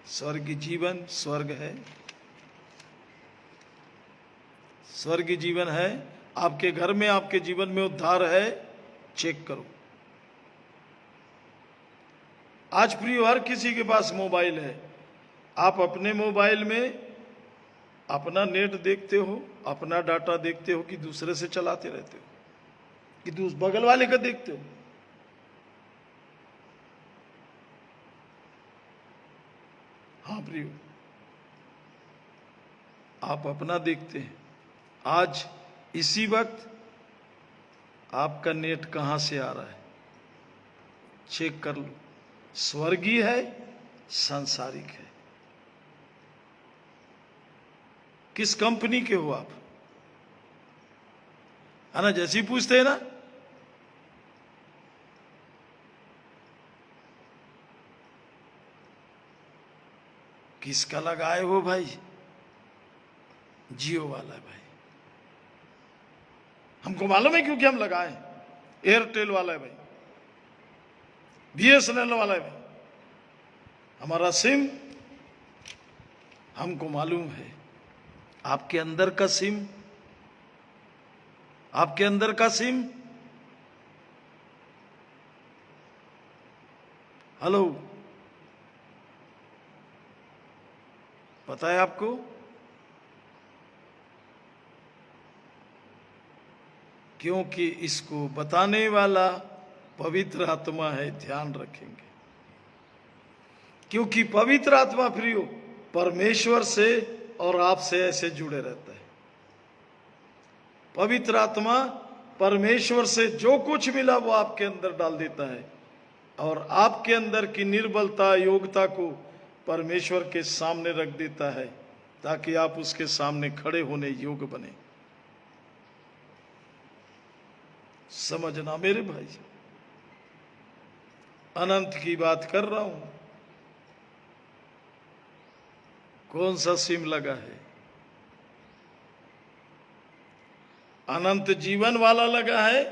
स्वर्गीय जीवन स्वर्ग है, स्वर्गीय जीवन है। आपके घर में, आपके जीवन में उद्धार है, चेक करो। आज प्रिय हर किसी के पास मोबाइल है। आप अपने मोबाइल में अपना नेट देखते हो, अपना डाटा देखते हो, कि दूसरे से चलाते रहते हो, कि बगल वाले का देखते हो? हाँ प्रियो, आप अपना देखते हैं। आज इसी वक्त आपका नेट कहां से आ रहा है, चेक कर लो। स्वर्गीय है, सांसारिक है। किस कंपनी के हो आप, है ना? जैसे ही पूछते हैं ना, किसका लगाए हो भाई? जियो वाला है भाई। हमको मालूम है क्योंकि हम लगाए। एयरटेल वाला है भाई, BSNL वाला है भाई। हमारा सिम हमको मालूम है। आपके अंदर का सिम, आपके अंदर का सिम, हेलो, पता है आपको? क्योंकि इसको बताने वाला पवित्र आत्मा है, ध्यान रखेंगे। क्योंकि पवित्र आत्मा प्रियो परमेश्वर से और आपसे ऐसे जुड़े रहता है। पवित्र आत्मा परमेश्वर से जो कुछ मिला वो आपके अंदर डाल देता है, और आपके अंदर की निर्बलता, योग्यता को परमेश्वर के सामने रख देता है, ताकि आप उसके सामने खड़े होने योग्य बने। समझना मेरे भाई, अनंत की बात कर रहा हूं। कौन सा सिम लगा है? अनंत जीवन वाला लगा है,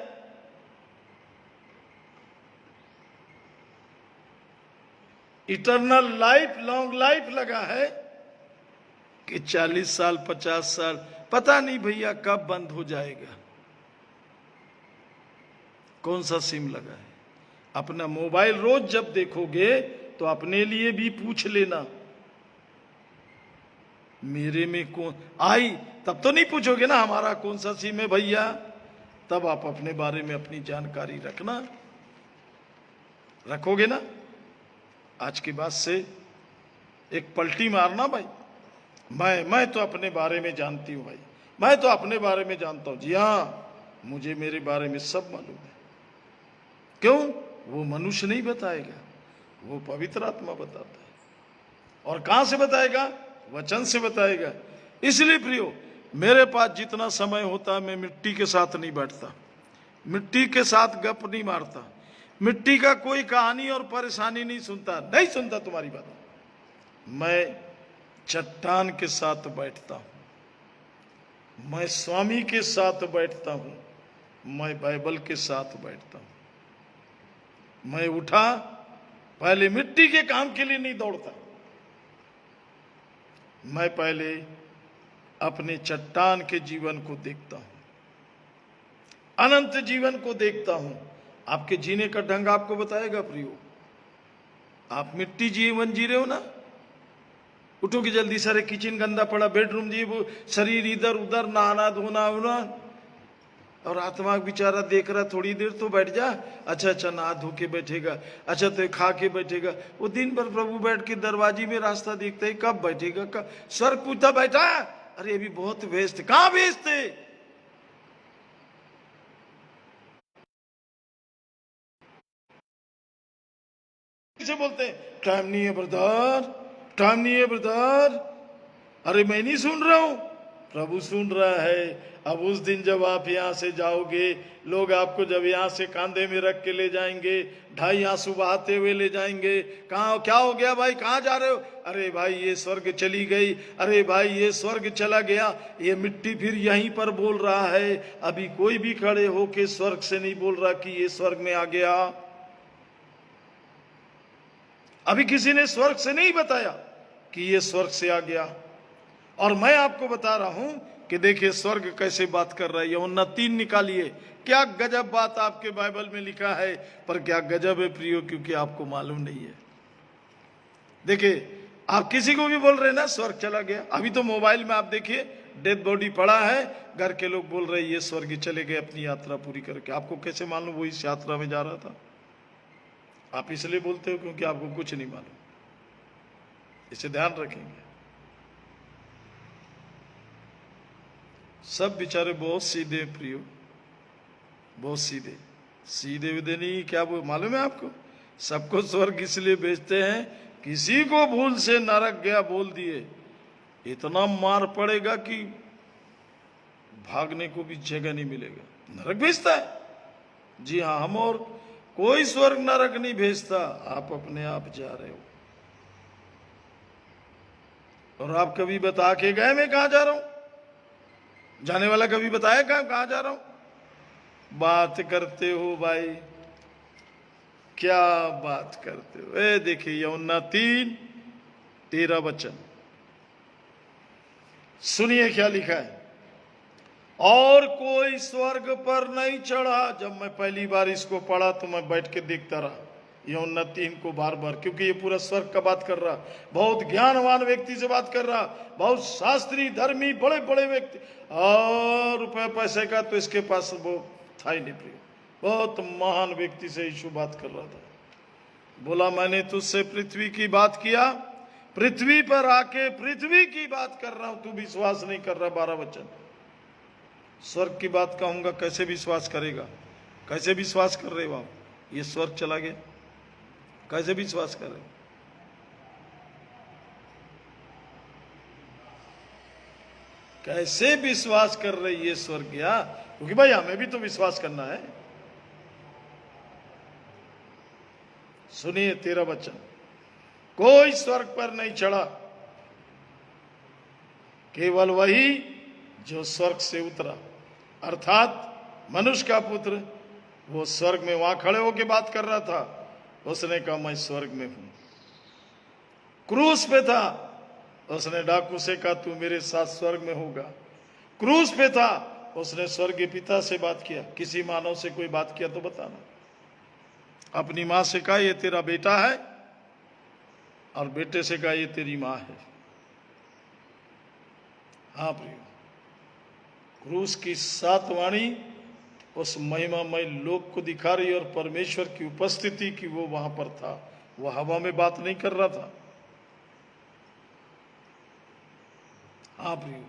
इटर्नल लाइफ, लॉन्ग लाइफ लगा है, कि 40 साल 50 साल, पता नहीं भैया कब बंद हो जाएगा। कौन सा सिम लगा है? अपना मोबाइल रोज जब देखोगे तो अपने लिए भी पूछ लेना, मेरे में कौन आई? तब तो नहीं पूछोगे ना हमारा कौन सा सिम है भैया, तब आप अपने बारे में अपनी जानकारी रखना, रखोगे ना? आज के बाद से एक पलटी मारना भाई, मैं तो अपने बारे में जानती हूं भाई, मैं तो अपने बारे में जानता हूं। जी हाँ, मुझे मेरे बारे में सब मालूम है। क्यों? वो मनुष्य नहीं बताएगा, वो पवित्र आत्मा बताता है। और कहां से बताएगा? वचन से बताएगा। इसलिए प्रियो, मेरे पास जितना समय होता है मैं मिट्टी के साथ नहीं बैठता, मिट्टी के साथ गप नहीं मारता, मिट्टी का कोई कहानी और परेशानी नहीं सुनता, नहीं सुनता तुम्हारी बात। मैं चट्टान के साथ बैठता हूं, मैं स्वामी के साथ बैठता हूं, मैं बाइबल के साथ बैठता हूं। मैं उठा, पहले मिट्टी के काम के लिए नहीं दौड़ता, मैं पहले अपने चट्टान के जीवन को देखता हूं, अनंत जीवन को देखता हूं। आपके जीने का ढंग आपको बताएगा प्रियो। आप मिट्टी जीवन जी रहे हो ना, उठोगे जल्दी, सारे किचन गंदा पड़ा, बेडरूम जी, वो शरीर इधर उधर, नहाना धोना होना, और आत्मा बेचारा देख रहा, थोड़ी देर तो बैठ जा। अच्छा नहा धो के बैठेगा, अच्छा तो खा के बैठेगा। वो दिन भर प्रभु बैठ के दरवाजे में रास्ता देखता है, कब बैठेगा, कब। स्वर्ग पूछता, बैठा? अरे अभी बहुत व्यस्त। कहां व्यस्त है? से बोलते हैं टाइम नहीं है ब्रदर, टाइम नहीं है ब्रदर। अरे मैं नहीं सुन रहा हूं, प्रभु सुन रहा है। अब उस दिन जब आप यहां से जाओगे, लोग आपको जब यहां से कांधे में रख के ले जाएंगे, 2.5 आंसू बहाते हुए ले जाएंगे। कहाँ, क्या हो गया भाई, कहाँ जा रहे हो? अरे भाई ये स्वर्ग चली गई, अरे भाई ये स्वर्ग चला गया। ये मिट्टी फिर यहीं पर बोल रहा है। अभी कोई भी खड़े होके स्वर्ग से नहीं बोल रहा कि ये स्वर्ग में आ गया। अभी किसी ने स्वर्ग से नहीं बताया कि ये स्वर्ग से आ गया। और मैं आपको बता रहा हूं कि देखिए स्वर्ग कैसे बात कर रहा है। यूहन्ना 3 निकालिए, क्या गजब बात आपके बाइबल में लिखा है। पर क्या गजब है प्रियो, क्योंकि आपको मालूम नहीं है। देखिए आप किसी को भी बोल रहे हैं ना स्वर्ग चला गया। अभी तो मोबाइल में आप देखिए डेड बॉडी पड़ा है, घर के लोग बोल रहे हैं ये स्वर्ग चले गए अपनी यात्रा पूरी करके। आपको कैसे मालूम वो इस यात्रा में जा रहा था? आप इसलिए बोलते हो क्योंकि आपको कुछ नहीं मालूम। इसे ध्यान रखेंगे। सब बेचारे बहुत सीधे प्रियो, बहुत सीधे। सीधे विधे नहीं, क्या वो मालूम है आपको? सबको स्वर्ग इसलिए भेजते हैं, किसी को भूल से नरक गया बोल दिए, इतना मार पड़ेगा कि भागने को भी जगह नहीं मिलेगा। नरक भेजता है। जी हाँ, हम और कोई स्वर्ग नरक नहीं भेजता, आप अपने आप जा रहे हो। और आप कभी बता के गए मैं कहां जा रहा हूं? जाने वाला कभी बताया कहां जा रहा हूं? बात करते हो भाई, क्या बात करते हो। ए देखिए यूहन्ना 3:13 वचन सुनिए क्या लिखा है। और कोई स्वर्ग पर नहीं चढ़ा। जब मैं पहली बार इसको पढ़ा तो मैं बैठ के देखता रहा यूहन्ना 3 को बार बार, क्योंकि ये पूरा स्वर्ग का बात कर रहा। बहुत ज्ञानवान व्यक्ति से बात कर रहा, बहुत शास्त्री धर्मी बड़े बड़े व्यक्ति। और रुपए पैसे का तो इसके पास वो था ही नहीं प्रिय। बहुत महान व्यक्ति से यीशु बात कर रहा था। बोला मैंने तुझसे पृथ्वी की बात किया, पृथ्वी पर आके पृथ्वी की बात कर रहा हूं, तू विश्वास नहीं कर रहा। 12 वचन। स्वर्ग की बात कहूंगा कैसे विश्वास करेगा? कैसे विश्वास कर रहे हो आप? ये स्वर्ग चला गया, कैसे विश्वास कर रहे हो? कैसे विश्वास कर रहे ये स्वर्ग गया? क्योंकि भाई हमें भी तो विश्वास करना है। सुनिए 13 वचन। कोई स्वर्ग पर नहीं चढ़ा, केवल वही जो स्वर्ग से उतरा, अर्थात मनुष्य का पुत्र। वो स्वर्ग में वहां खड़े होकर बात कर रहा था। उसने कहा मैं स्वर्ग में हूं। क्रूस पे था, उसने डाकू से कहा तू मेरे साथ स्वर्ग में होगा। क्रूस पे था, उसने स्वर्गीय पिता से बात किया। किसी मानव से कोई बात किया तो बताना। अपनी मां से कहा ये तेरा बेटा है, और बेटे से कहा ये तेरी मां है। हाँ प्रिय, क्रूस की 7 वाणी उस महिमामय लोक को दिखा रही, और परमेश्वर की उपस्थिति की वो वहां पर था। वो हवा में बात नहीं कर रहा था। हाँ प्रिय,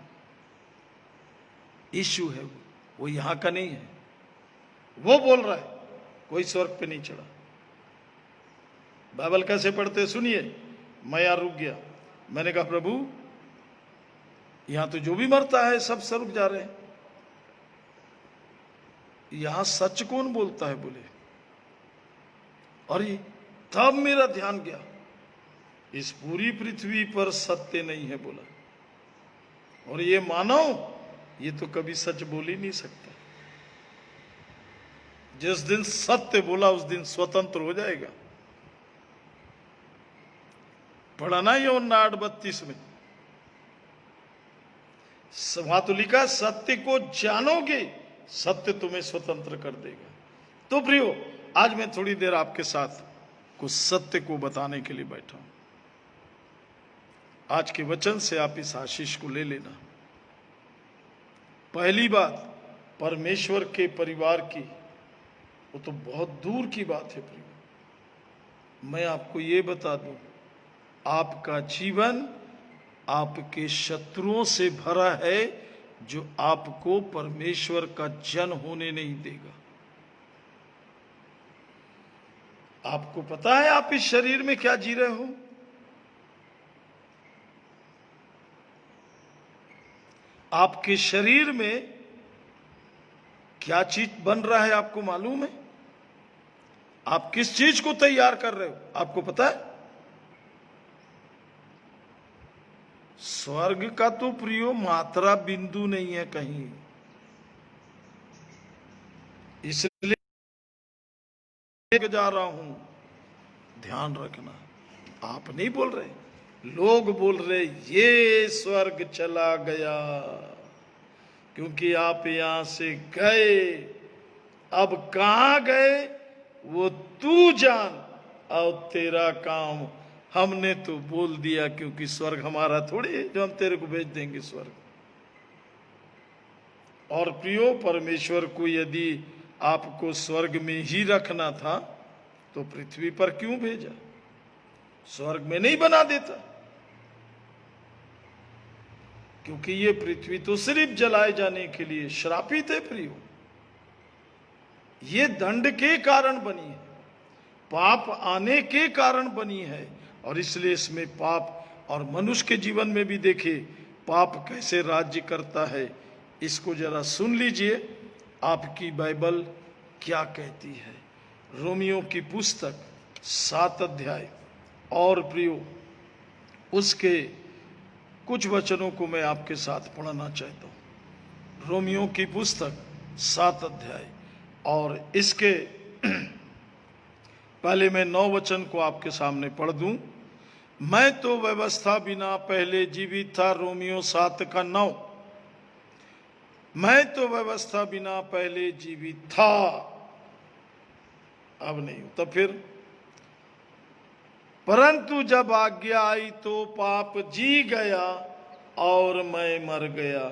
इश्यू है वो यहां का नहीं है। वो बोल रहा है कोई स्वर्ग पे नहीं चढ़ा। बाइबल कैसे पढ़ते सुनिए। मैं यार रुक गया। मैंने कहा प्रभु यहां तो जो भी मरता है सब स्वर्ग जा रहे हैं, यहां सच कौन बोलता है? बोले और ये तब मेरा ध्यान गया, इस पूरी पृथ्वी पर सत्य नहीं है बोला। और ये मानव ये तो कभी सच बोल ही नहीं सकता। जिस दिन सत्य बोला उस दिन स्वतंत्र हो जाएगा। पढ़ा ना यूहन्ना 8:32 में, वहां तो लिखा सत्य को जानोगे, सत्य तुम्हें स्वतंत्र कर देगा। तो प्रियो आज मैं थोड़ी देर आपके साथ कुछ सत्य को बताने के लिए बैठा हूं। आज के वचन से आप इस आशीष को ले लेना। पहली बात परमेश्वर के परिवार की, वो तो बहुत दूर की बात है प्रियो। मैं आपको ये बता दूं, आपका जीवन आपके शत्रुओं से भरा है, जो आपको परमेश्वर का जन होने नहीं देगा। आपको पता है आप इस शरीर में क्या जी रहे हो? आपके शरीर में क्या चीज बन रहा है आपको मालूम है? आप किस चीज को तैयार कर रहे हो आपको पता है? स्वर्ग का तो प्रियो मात्रा बिंदु नहीं है कहीं, इसलिए जा रहा हूं, ध्यान रखना। आप नहीं बोल रहे, लोग बोल रहे ये स्वर्ग चला गया, क्योंकि आप यहां से गए। अब कहां गए वो तू जान, और तेरा काम हमने तो बोल दिया, क्योंकि स्वर्ग हमारा थोड़ी है जो हम तेरे को भेज देंगे स्वर्ग। और प्रियो, परमेश्वर को यदि आपको स्वर्ग में ही रखना था तो पृथ्वी पर क्यों भेजा? स्वर्ग में नहीं बना देता, क्योंकि ये पृथ्वी तो सिर्फ जलाए जाने के लिए श्रापित है प्रियो। ये दंड के कारण बनी है, पाप आने के कारण बनी है, और इसलिए इसमें पाप, और मनुष्य के जीवन में भी देखिए पाप कैसे राज्य करता है। इसको जरा सुन लीजिए, आपकी बाइबल क्या कहती है। रोमियो की पुस्तक 7 अध्याय, और प्रियो उसके कुछ वचनों को मैं आपके साथ पढ़ना चाहता हूं। रोमियो की पुस्तक 7 अध्याय, और इसके पहले मैं 9 वचन को आपके सामने पढ़ दूं। मैं तो व्यवस्था बिना पहले जीवित था, रोमियो 7 का 9। मैं तो व्यवस्था बिना पहले जीवित था, अब नहीं। तो फिर, परंतु जब आज्ञा आई तो पाप जी गया और मैं मर गया।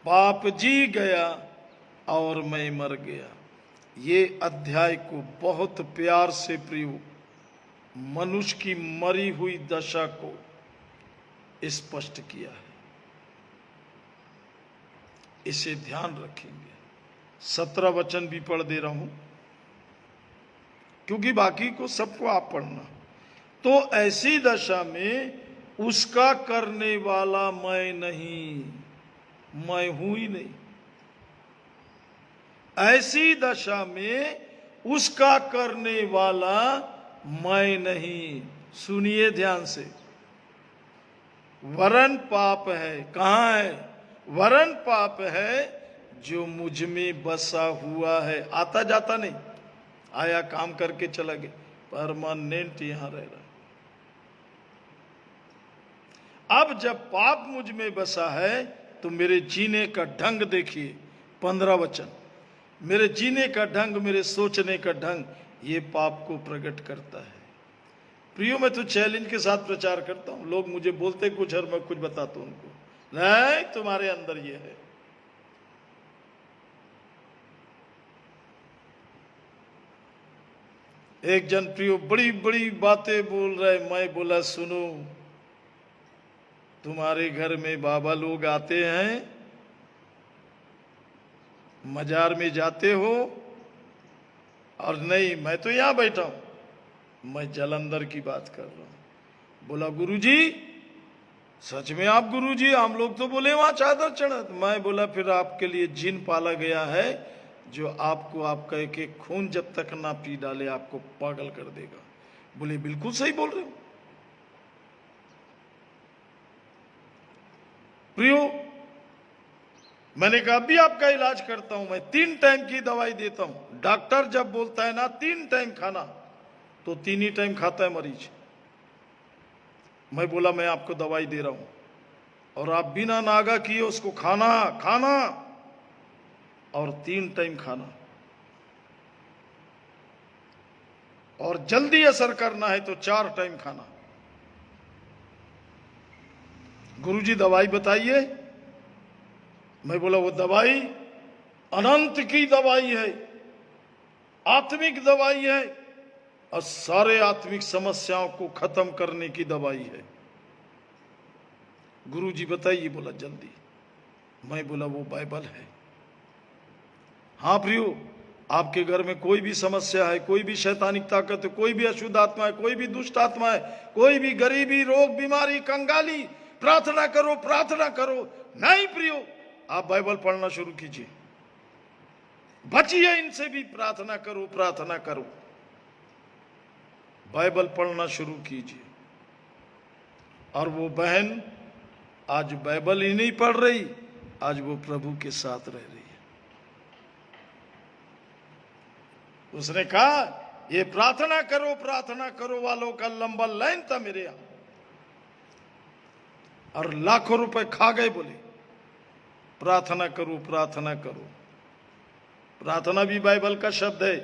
पाप जी गया और मैं मर गया। ये अध्याय को बहुत प्यार से प्रियो मनुष्य की मरी हुई दशा को स्पष्ट किया है। इसे ध्यान रखेंगे। 17 वचन भी पढ़ दे रहा हूं, क्योंकि बाकी को सबको आप पढ़ना। तो ऐसी दशा में उसका करने वाला मैं नहीं, मैं हूं ही नहीं। ऐसी दशा में उसका करने वाला मैं नहीं। सुनिए ध्यान से, वरन पाप है। कहां है? वरन पाप है जो मुझ में बसा हुआ है। आता जाता नहीं, आया काम करके चला गया, परमानेंट यहां रह रहा। अब जब पाप मुझ में बसा है तो मेरे जीने का ढंग देखिए। 15 वचन, मेरे जीने का ढंग, मेरे सोचने का ढंग, ये पाप को प्रकट करता है। प्रियो, मैं तो चैलेंज के साथ प्रचार करता हूं। लोग मुझे बोलते कुछ और मैं कुछ बताता हूं उनको, नहीं तुम्हारे अंदर ये है। एक जन प्रियो बड़ी बड़ी बातें बोल रहे, मैं बोला सुनो, तुम्हारे घर में बाबा लोग आते हैं, मजार में जाते हो, और नहीं मैं तो यहां बैठा हूं, मैं जलंधर की बात कर रहा हूं। बोला गुरुजी, सच में आप गुरुजी? हम लोग तो बोले वहां चादर चढ़ा। मैं बोला फिर आपके लिए जिन पाला गया है जो आपको आपका एक एक खून जब तक ना पी डाले आपको पागल कर देगा। बोले बिल्कुल सही बोल रहे हो प्रियो। मैंने कहा अभी आपका इलाज करता हूं, मैं 3 टाइम की दवाई देता हूं। डॉक्टर जब बोलता है ना 3 टाइम खाना, तो 3 ही टाइम खाता है मरीज। मैं बोला मैं आपको दवाई दे रहा हूं, और आप बिना नागा किए उसको खाना खाना, और 3 टाइम खाना, और जल्दी असर करना है तो 4 टाइम खाना। गुरुजी दवाई बताइए। मैं बोला वो दवाई अनंत की दवाई है, आत्मिक दवाई है, और सारे आत्मिक समस्याओं को खत्म करने की दवाई है। गुरुजी बताइए। बोला जल्दी। मैं बोला वो बाइबल है। हाँ प्रियो, आपके घर में कोई भी समस्या है, कोई भी शैतानिक ताकत है, कोई भी अशुद्ध आत्मा है, कोई भी दुष्ट आत्मा है, कोई भी गरीबी, रोग, बीमारी, कंगाली, प्रार्थना करो, प्रार्थना करो। नहीं प्रियो, आप बाइबल पढ़ना शुरू कीजिए, बचिए इनसे भी, प्रार्थना करो, प्रार्थना करो, बाइबल पढ़ना शुरू कीजिए। और वो बहन आज बाइबल ही नहीं पढ़ रही, आज वो प्रभु के साथ रह रही है। उसने कहा ये प्रार्थना करो, प्रार्थना करो वालों का लंबा लाइन था मेरे यहां, और लाखों रुपए खा गए। बोले प्रार्थना करो, प्रार्थना करो। प्रार्थना भी बाइबल का शब्द है,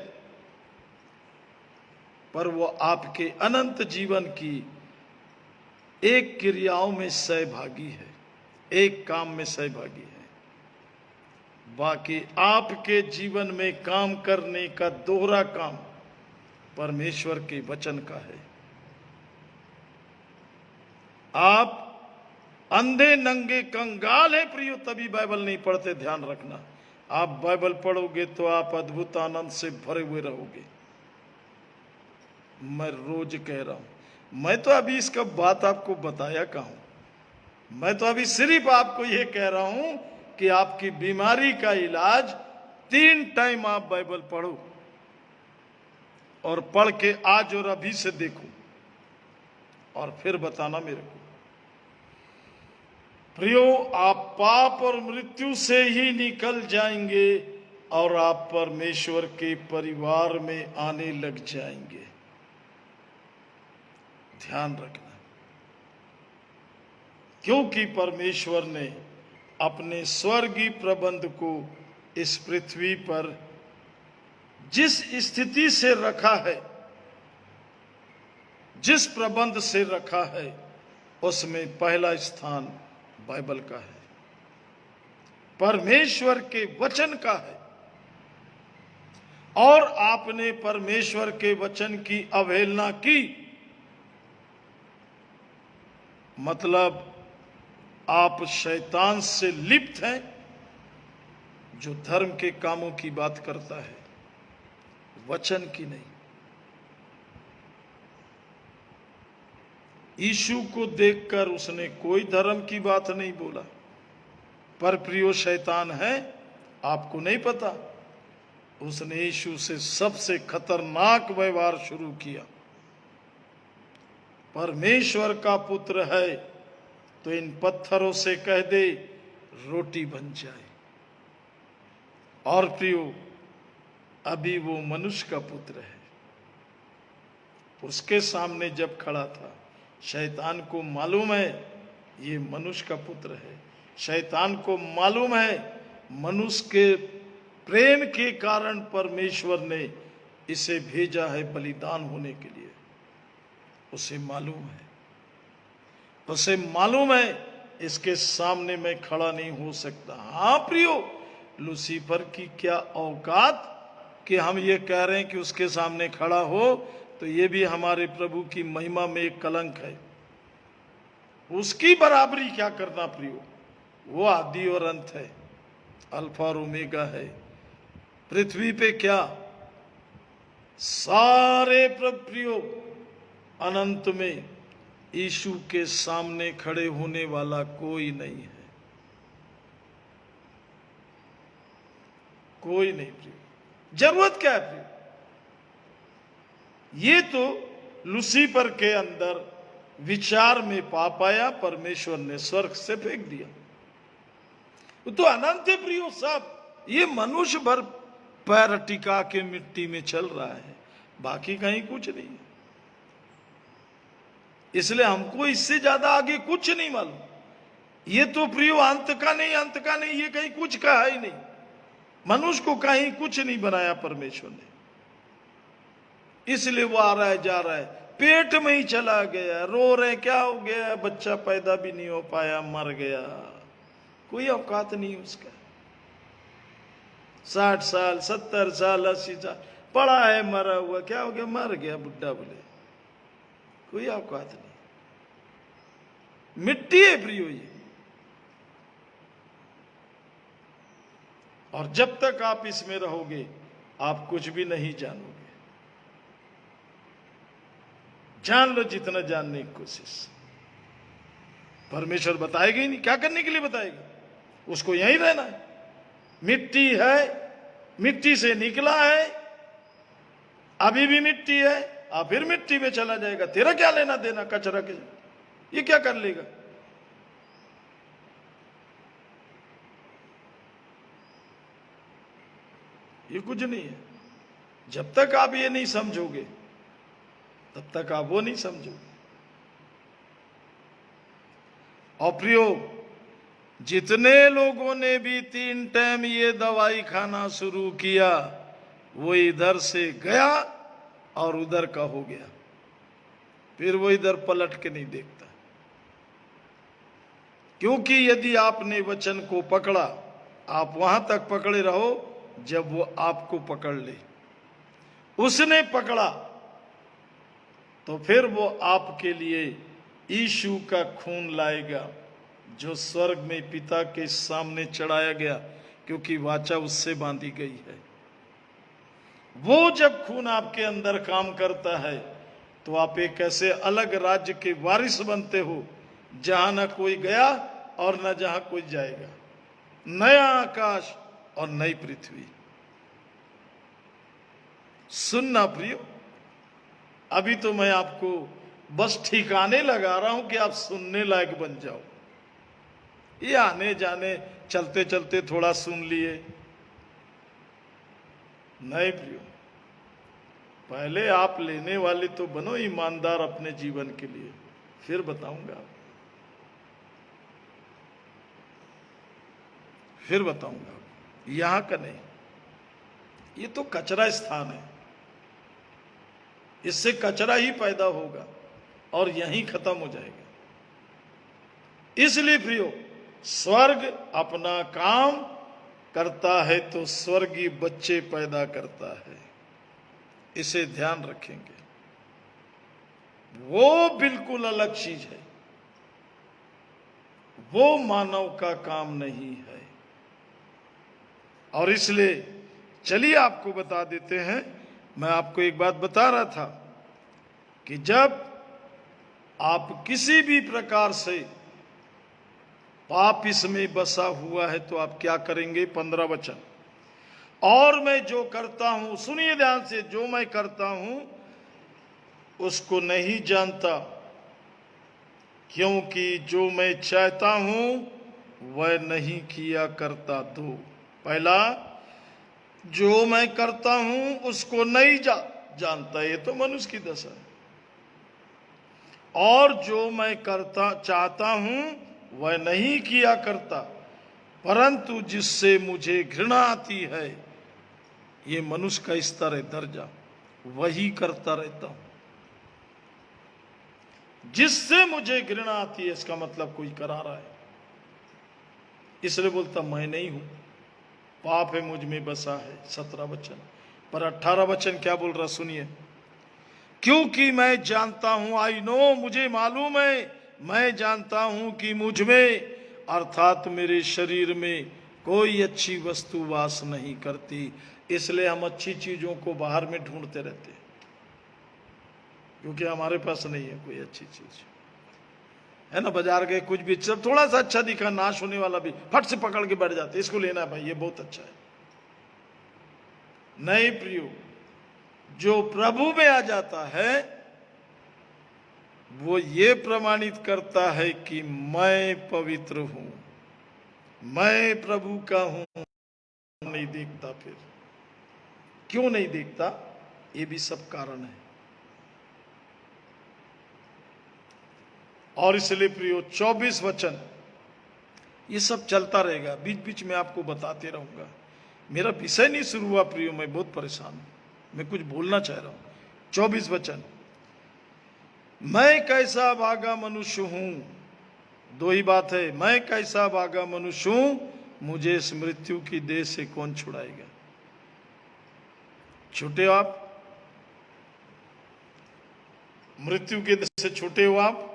पर वो आपके अनंत जीवन की एक क्रियाओं में सहभागी है, एक काम में सहभागी है। बाकी आपके जीवन में काम करने का दोहरा काम परमेश्वर के वचन का है। आप अंधे, नंगे, कंगाल है प्रियो, तभी बाइबल नहीं पढ़ते, ध्यान रखना। आप बाइबल पढ़ोगे तो आप अद्भुत आनंद से भरे हुए रहोगे। मैं रोज कह रहा हूं, मैं तो अभी इसका बात आपको बताया कहूं, मैं तो अभी सिर्फ आपको यह कह रहा हूं कि आपकी बीमारी का इलाज 3 टाइम आप बाइबल पढ़ो, और पढ़ के आज और अभी से देखो, और फिर बताना मेरे को। प्रियो, आप पाप और मृत्यु से ही निकल जाएंगे और आप परमेश्वर के परिवार में आने लग जाएंगे। ध्यान रखना, क्योंकि परमेश्वर ने अपने स्वर्गीय प्रबंध को इस पृथ्वी पर जिस स्थिति से रखा है, जिस प्रबंध से रखा है, उसमें पहला स्थान बाइबल का है, परमेश्वर के वचन का है। और आपने परमेश्वर के वचन की अवहेलना की, मतलब आप शैतान से लिप्त हैं, जो धर्म के कामों की बात करता है, वचन की नहीं। यीशु को देखकर उसने कोई धर्म की बात नहीं बोला, पर प्रियो शैतान है, आपको नहीं पता, उसने यीशु से सबसे खतरनाक व्यवहार शुरू किया। परमेश्वर का पुत्र है तो इन पत्थरों से कह दे रोटी बन जाए। और प्रियो, अभी वो मनुष्य का पुत्र है, उसके सामने जब खड़ा था, शैतान को मालूम है ये मनुष्य का पुत्र है, शैतान को मालूम है मनुष्य के प्रेम के कारण परमेश्वर ने इसे भेजा है बलिदान होने के लिए। उसे मालूम है, उसे मालूम है इसके सामने मैं खड़ा नहीं हो सकता। हाँ प्रियो, लूसीफर की क्या औकात कि हम ये कह रहे हैं कि उसके सामने खड़ा हो, तो ये भी हमारे प्रभु की महिमा में एक कलंक है। उसकी बराबरी क्या करना प्रियो, वो आदि और अंत है, अल्फा और ओमेगा है। पृथ्वी पे क्या सारे प्रियो अनंत में यीशु के सामने खड़े होने वाला कोई नहीं है, कोई नहीं प्रियो। जरूरत क्या है प्रियो? ये तो लूसीफर के अंदर विचार में पाप आया, परमेश्वर ने स्वर्ग से फेंक दिया। वो तो अनंत है प्रियो सब। ये मनुष्य भर पैर टिका के मिट्टी में चल रहा है, बाकी कहीं कुछ नहीं है। इसलिए हमको इससे ज्यादा आगे कुछ नहीं मालूम। ये तो प्रियो अंत का नहीं, अंत का नहीं, ये कहीं कुछ का है ही नहीं। मनुष्य को कहीं कुछ नहीं बनाया परमेश्वर ने, इसलिए वो आ रहा है जा रहा है, पेट में ही चला गया, रो रहे क्या हो गया, बच्चा पैदा भी नहीं हो पाया, मर गया, कोई औकात नहीं उसका। 60 साल 70 साल 80 साल पड़ा है, मरा हुआ, क्या हो गया, मर गया बुढ़ा, बोले कोई औकात नहीं, मिट्टी है प्रियो ये। और जब तक आप इसमें रहोगे आप कुछ भी नहीं जानोगे। जान लो जितना जानने की कोशिश। परमेश्वर बताएगा ही नहीं, क्या करने के लिए बताएगा? उसको यहीं रहना है। मिट्टी है, मिट्टी से निकला है, अभी भी मिट्टी है, अब फिर मिट्टी में चला जाएगा। तेरा क्या लेना देना कचरा के? ये क्या कर लेगा? ये कुछ नहीं है। जब तक आप ये नहीं समझोगे तब तक आप वो नहीं समझोगे। और प्रियो, जितने लोगों ने भी 3 टाइम ये दवाई खाना शुरू किया, वो इधर से गया और उधर का हो गया, फिर वो इधर पलट के नहीं देखता। क्योंकि यदि आपने वचन को पकड़ा, आप वहां तक पकड़े रहो जब वो आपको पकड़ ले। उसने पकड़ा तो फिर वो आपके लिए यीशु का खून लाएगा, जो स्वर्ग में पिता के सामने चढ़ाया गया, क्योंकि वाचा उससे बांधी गई है। वो जब खून आपके अंदर काम करता है तो आप एक ऐसे अलग राज्य के वारिस बनते हो, जहां न कोई गया और न जहां कोई जाएगा। नया आकाश और नई पृथ्वी। सुनना प्रियो, अभी तो मैं आपको बस ठिकाने लगा रहा हूं कि आप सुनने लायक बन जाओ। ये आने जाने चलते चलते थोड़ा सुन लिए, नहीं प्रियो। पहले आप लेने वाले तो बनो ईमानदार अपने जीवन के लिए, फिर बताऊंगा। फिर बताऊंगा। यहां का नहीं, ये तो कचरा स्थान है। इससे कचरा ही पैदा होगा और यहीं खत्म हो जाएगा। इसलिए प्रियो, स्वर्ग अपना काम करता है तो स्वर्गीय बच्चे पैदा करता है। इसे ध्यान रखेंगे। वो बिल्कुल अलग चीज है, वो मानव का काम नहीं है। और इसलिए चलिए आपको बता देते हैं। मैं आपको एक बात बता रहा था कि जब आप किसी भी प्रकार से पाप इसमें बसा हुआ है तो आप क्या करेंगे? 15 वचन। और मैं जो करता हूं, सुनिए ध्यान से, जो मैं करता हूं उसको नहीं जानता, क्योंकि जो मैं चाहता हूं वह नहीं किया करता। दो, पहला, जो मैं करता हूं उसको नहीं जानता, ये तो मनुष्य की दशा है। और जो मैं करता चाहता हूं वह नहीं किया करता, परंतु जिससे मुझे घृणा आती है, ये मनुष्य का स्तर है, दर्जा, वही करता रहता हूं। जिससे मुझे घृणा आती है, इसका मतलब कोई करा रहा है, इसलिए बोलता मैं नहीं हूं, पाप है मुझ में बसा है। 17 वचन। पर 18 वचन क्या बोल रहा, सुनिए। क्योंकि मैं जानता हूं, आई नो, मुझे मालूम है, मैं जानता हूं कि मुझ में अर्थात मेरे शरीर में कोई अच्छी वस्तु वास नहीं करती। इसलिए हम अच्छी चीजों को बाहर में ढूंढते रहते हैं, क्योंकि हमारे पास नहीं है कोई अच्छी चीज, है ना। बाजार गए, कुछ भी सब थोड़ा सा अच्छा दिखा, नाश होने वाला भी फट से पकड़ के बैठ जाते, इसको लेना है भाई, ये बहुत अच्छा है। नहीं प्रियो, जो प्रभु में आ जाता है वो ये प्रमाणित करता है कि मैं पवित्र हूं, मैं प्रभु का हूं। नहीं देखता, फिर क्यों नहीं देखता? ये भी सब कारण है। और इसलिए प्रियो 24 वचन, ये सब चलता रहेगा, बीच बीच में आपको बताते रहूंगा। मेरा विषय नहीं शुरू हुआ प्रियो, मैं बहुत परेशान हूं, मैं कुछ बोलना चाह रहा हूं। 24 वचन, मैं कैसा भागा मनुष्य हूं। दो ही बात है, मैं कैसा भागा मनुष्य हूं, मुझे इस मृत्यु की देह से कौन छुड़ाएगा। छूटे हो आप, मृत्यु के देह से छूटे हो आप।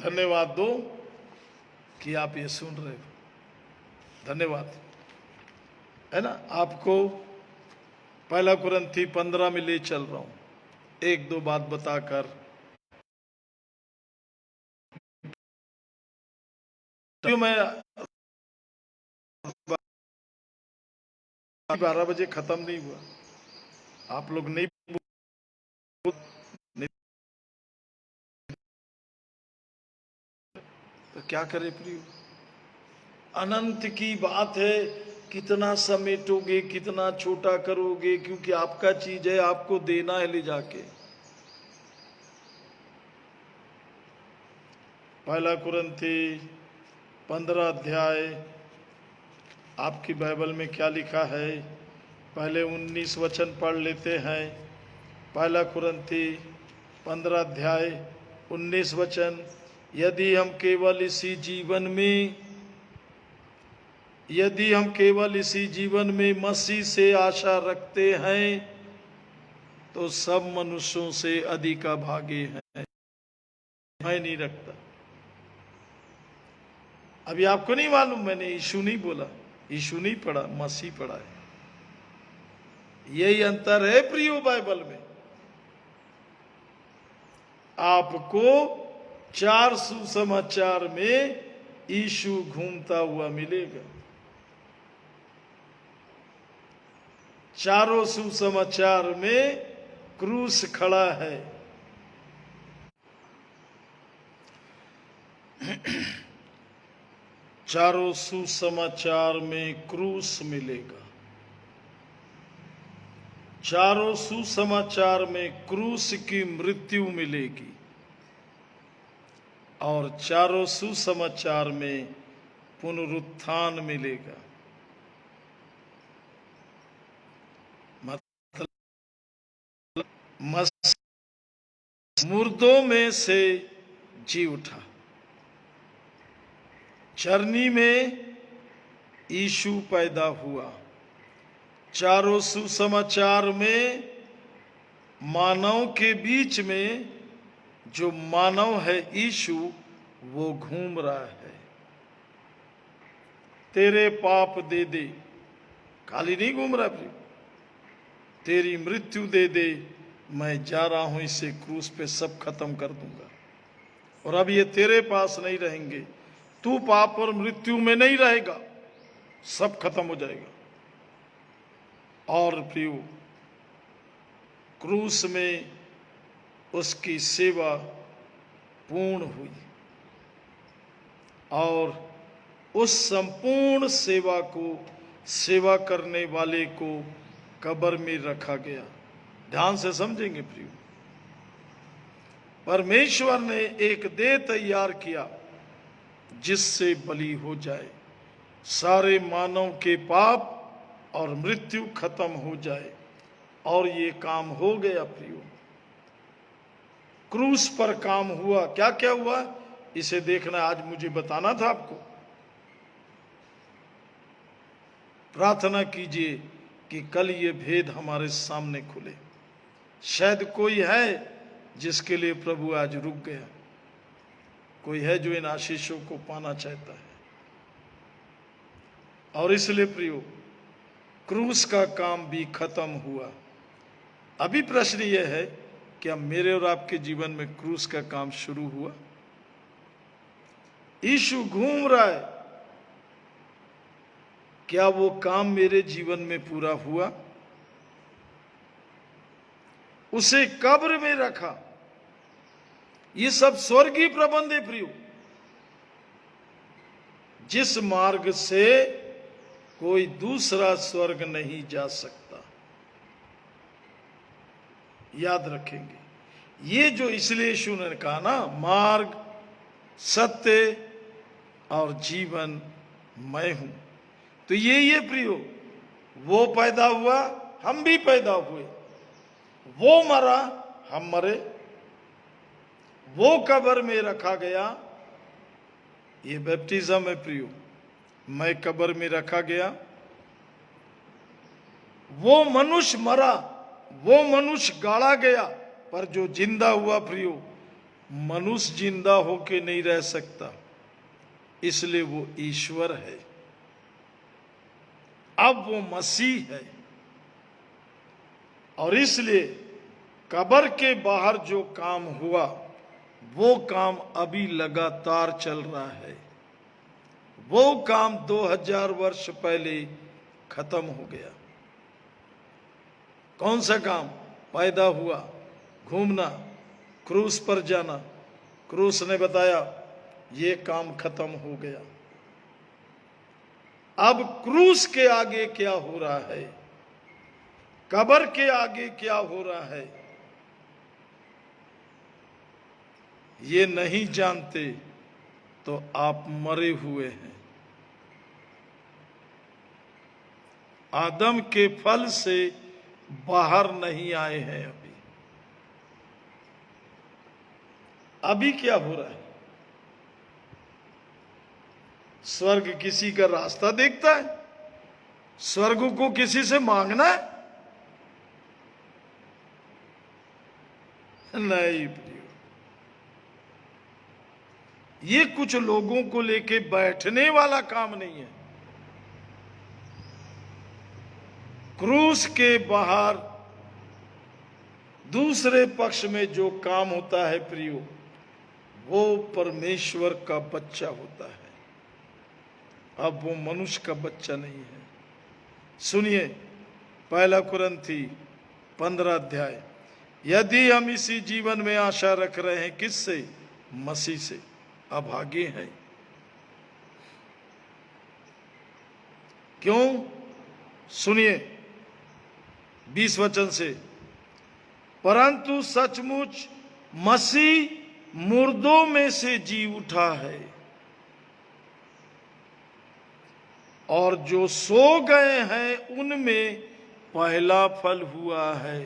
धन्यवाद दो कि आप ये सुन रहे हो। धन्यवाद, है ना। आपको पहला कुरिन्थी 15 में ले चल रहा हूं, एक दो बात बताकर। तो मैं 12 बजे खत्म नहीं हुआ, आप लोग नहीं, तो क्या करे प्रियो, अनंत की बात है। कितना समेटोगे, कितना छोटा करोगे, क्योंकि आपका चीज है, आपको देना है ले जाके। पहला कुरिन्थी 15 अध्याय, आपकी बाइबल में क्या लिखा है? पहले 19 वचन पढ़ लेते हैं। पहला कुरिन्थी 15 अध्याय 19 वचन। यदि हम केवल इसी जीवन में मसीह से आशा रखते हैं तो सब मनुष्यों से अधिक भागे हैं। मैं नहीं रखता। अभी आपको नहीं मालूम, मैंने यीशु नहीं बोला, यीशु नहीं पढ़ा, मसीह पढ़ा है। यही अंतर है प्रियो बाइबल में। आपको 4 सुसमाचार में यीशु घूमता हुआ मिलेगा। चारों सुसमाचार में क्रूस खड़ा है। चारों सुसमाचार में क्रूस मिलेगा। चारों सुसमाचार में क्रूस की मृत्यु मिलेगी और चारों सुसमाचार में पुनरुत्थान मिलेगा। मुर्दों में से जी उठा। चरनी में यीशु पैदा हुआ। चारों सुसमाचार में मानव के बीच में जो मानव है यीशु, वो घूम रहा है। तेरे पाप दे दे, खाली नहीं घूम रहा प्रिय, तेरी मृत्यु दे दे, मैं जा रहा हूं, इसे क्रूस पे सब खत्म कर दूंगा। और अब ये तेरे पास नहीं रहेंगे, तू पाप और मृत्यु में नहीं रहेगा, सब खत्म हो जाएगा। और प्रियो, क्रूस में उसकी सेवा पूर्ण हुई और उस संपूर्ण सेवा को, सेवा करने वाले को कब्र में रखा गया। ध्यान से समझेंगे प्रियो, परमेश्वर ने एक देह तैयार किया जिससे बलि हो जाए, सारे मानव के पाप और मृत्यु खत्म हो जाए। और ये काम हो गया प्रियो। क्रूस पर काम हुआ। क्या क्या हुआ इसे देखना, आज मुझे बताना था आपको। प्रार्थना कीजिए कि कल ये भेद हमारे सामने खुले। शायद कोई है जिसके लिए प्रभु आज रुक गया, कोई है जो इन आशीषों को पाना चाहता है। और इसलिए प्रियो, क्रूस का काम भी खत्म हुआ। अभी प्रश्न यह है, क्या मेरे और आपके जीवन में क्रूस का काम शुरू हुआ? यीशु घूम रहा है, क्या वो काम मेरे जीवन में पूरा हुआ? उसे कब्र में रखा। ये सब स्वर्गीय प्रबंध है प्रियो, जिस मार्ग से कोई दूसरा स्वर्ग नहीं जा सकता। याद रखेंगे ये जो, इसलिए यीशु ने कहा ना, मार्ग, सत्य और जीवन मैं हूं। तो ये प्रियो, वो पैदा हुआ, हम भी पैदा हुए। वो मरा, हम मरे। वो कब्र में रखा गया, ये बैप्टिज्म है प्रियो। मैं कब्र में रखा गया। वो मनुष्य मरा, वो मनुष्य गाड़ा गया, पर जो जिंदा हुआ प्रियो, मनुष्य जिंदा होके नहीं रह सकता, इसलिए वो ईश्वर है। अब वो मसीह है, और इसलिए कब्र के बाहर जो काम हुआ वो काम अभी लगातार चल रहा है। वो काम 2000 वर्ष पहले खत्म हो गया। कौन सा काम? पैदा हुआ, घूमना, क्रूस पर जाना। क्रूस ने बताया ये काम खत्म हो गया। अब क्रूस के आगे क्या हो रहा है, कब्र के आगे क्या हो रहा है, ये नहीं जानते तो आप मरे हुए हैं। आदम के फल से बाहर नहीं आए हैं। अभी क्या हो रहा है? स्वर्ग किसी का रास्ता देखता है? स्वर्ग को किसी से मांगना है? नहीं प्रियो, ये कुछ लोगों को लेके बैठने वाला काम नहीं है। क्रूस के बाहर दूसरे पक्ष में जो काम होता है प्रियो, वो परमेश्वर का बच्चा होता है। अब वो मनुष्य का बच्चा नहीं है। सुनिए, 1 कुरिन्थी 15 अध्याय। यदि हम इसी जीवन में आशा रख रहे हैं, किससे? मसीह से, अभागे हैं। क्यों? सुनिए 20 वचन से, परंतु सचमुच मसीह मुर्दों में से जी उठा है, और जो सो गए हैं उनमें पहला फल हुआ है।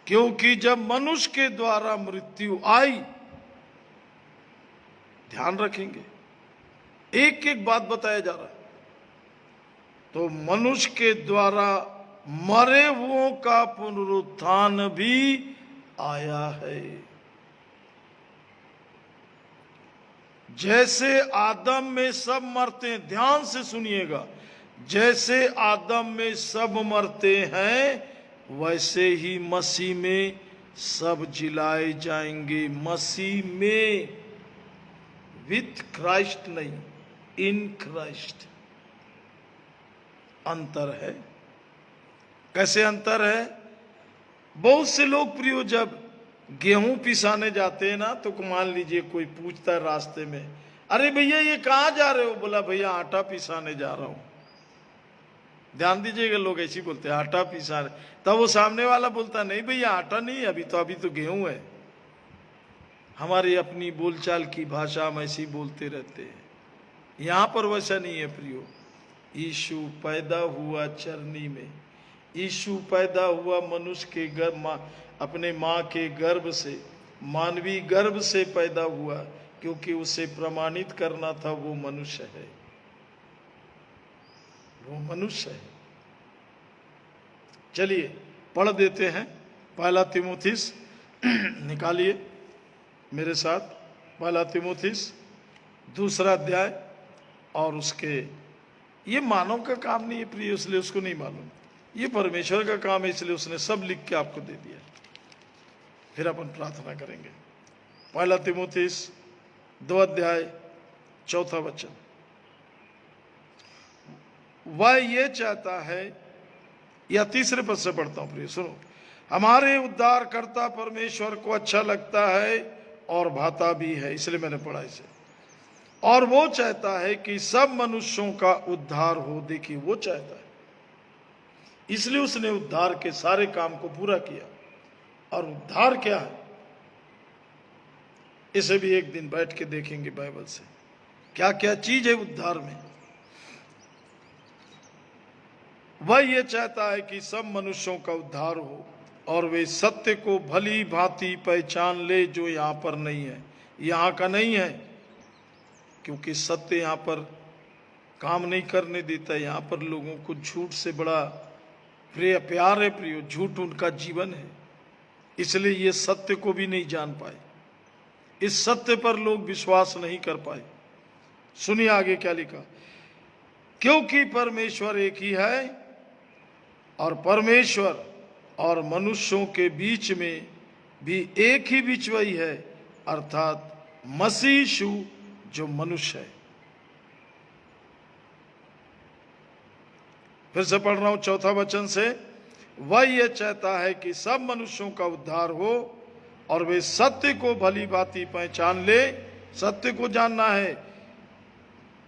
क्योंकि जब मनुष्य के द्वारा मृत्यु आई, ध्यान रखेंगे, एक एक बात बताया जा रहा है, तो मनुष्य के द्वारा मरे हुओं का पुनरुत्थान भी आया है। जैसे आदम में सब मरते हैं, ध्यान से सुनिएगा, जैसे आदम में सब मरते हैं, वैसे ही मसीह में सब जिलाए जाएंगे। मसीह में, विथ क्राइस्ट नहीं, इन क्राइस्ट। अंतर है। कैसे अंतर है? बहुत से लोग प्रियो जब गेहूं पिसाने जाते हैं ना, तो मान लीजिए कोई पूछता है रास्ते में, अरे भैया ये कहाँ जा रहे हो? बोला भैया आटा पिसाने जा रहा हूं। ध्यान दीजिएगा, लोग ऐसे ही बोलते हैं आटा पिसा रहे। तब वो सामने वाला बोलता नहीं भैया आटा नहीं, अभी तो गेहूं है। हमारी अपनी बोलचाल की भाषा हम ऐसी बोलते रहते हैं। यहां पर वैसा नहीं है प्रियो। यीशु पैदा हुआ चरनी में, यीशु पैदा हुआ मनुष्य के गर्भ, अपने माँ के गर्भ से, मानवीय गर्भ से पैदा हुआ, क्योंकि उसे प्रमाणित करना था वो मनुष्य है, वो मनुष्य है। चलिए पढ़ देते हैं 1 तीमुथियुस निकालिए मेरे साथ। 1 तीमुथियुस 2 अध्याय, और उसके, ये मानव का काम नहीं है प्रिय, इसलिए उसको नहीं मालूम। ये परमेश्वर का काम है, इसलिए उसने सब लिख के आपको दे दिया। फिर अपन प्रार्थना करेंगे। 1 तीमुथियुस 2 अध्याय 4 वचन। वह ये चाहता है, या 3 पद से पढ़ता हूं प्रिय, सुनो। हमारे उद्धारकर्ता परमेश्वर को अच्छा लगता है और भाता भी है, इसलिए मैंने पढ़ा इसे। और वो चाहता है कि सब मनुष्यों का उद्धार हो। देखिए वो चाहता है, इसलिए उसने उद्धार के सारे काम को पूरा किया। और उद्धार क्या है, इसे भी एक दिन बैठ के देखेंगे बाइबल से, क्या क्या चीज है उद्धार में। वह ये चाहता है कि सब मनुष्यों का उद्धार हो और वे सत्य को भली भांति पहचान ले, जो यहाँ पर नहीं है, यहाँ का नहीं है, क्योंकि सत्य यहाँ पर काम नहीं करने देता। यहाँ पर लोगों को झूठ से बड़ा प्यार है प्रियो, झूठ उनका जीवन है। इसलिए ये सत्य को भी नहीं जान पाए, इस सत्य पर लोग विश्वास नहीं कर पाए। सुनिए आगे क्या लिखा, क्योंकि परमेश्वर एक ही है और परमेश्वर और मनुष्यों के बीच में भी एक ही बिचवई है, अर्थात मसीह यीशु जो मनुष्य है। फिर से पढ़ रहा हूं चौथा वचन से, वह यह चाहता है कि सब मनुष्यों का उद्धार हो और वे सत्य को भली भांति पहचान ले। सत्य को जानना है,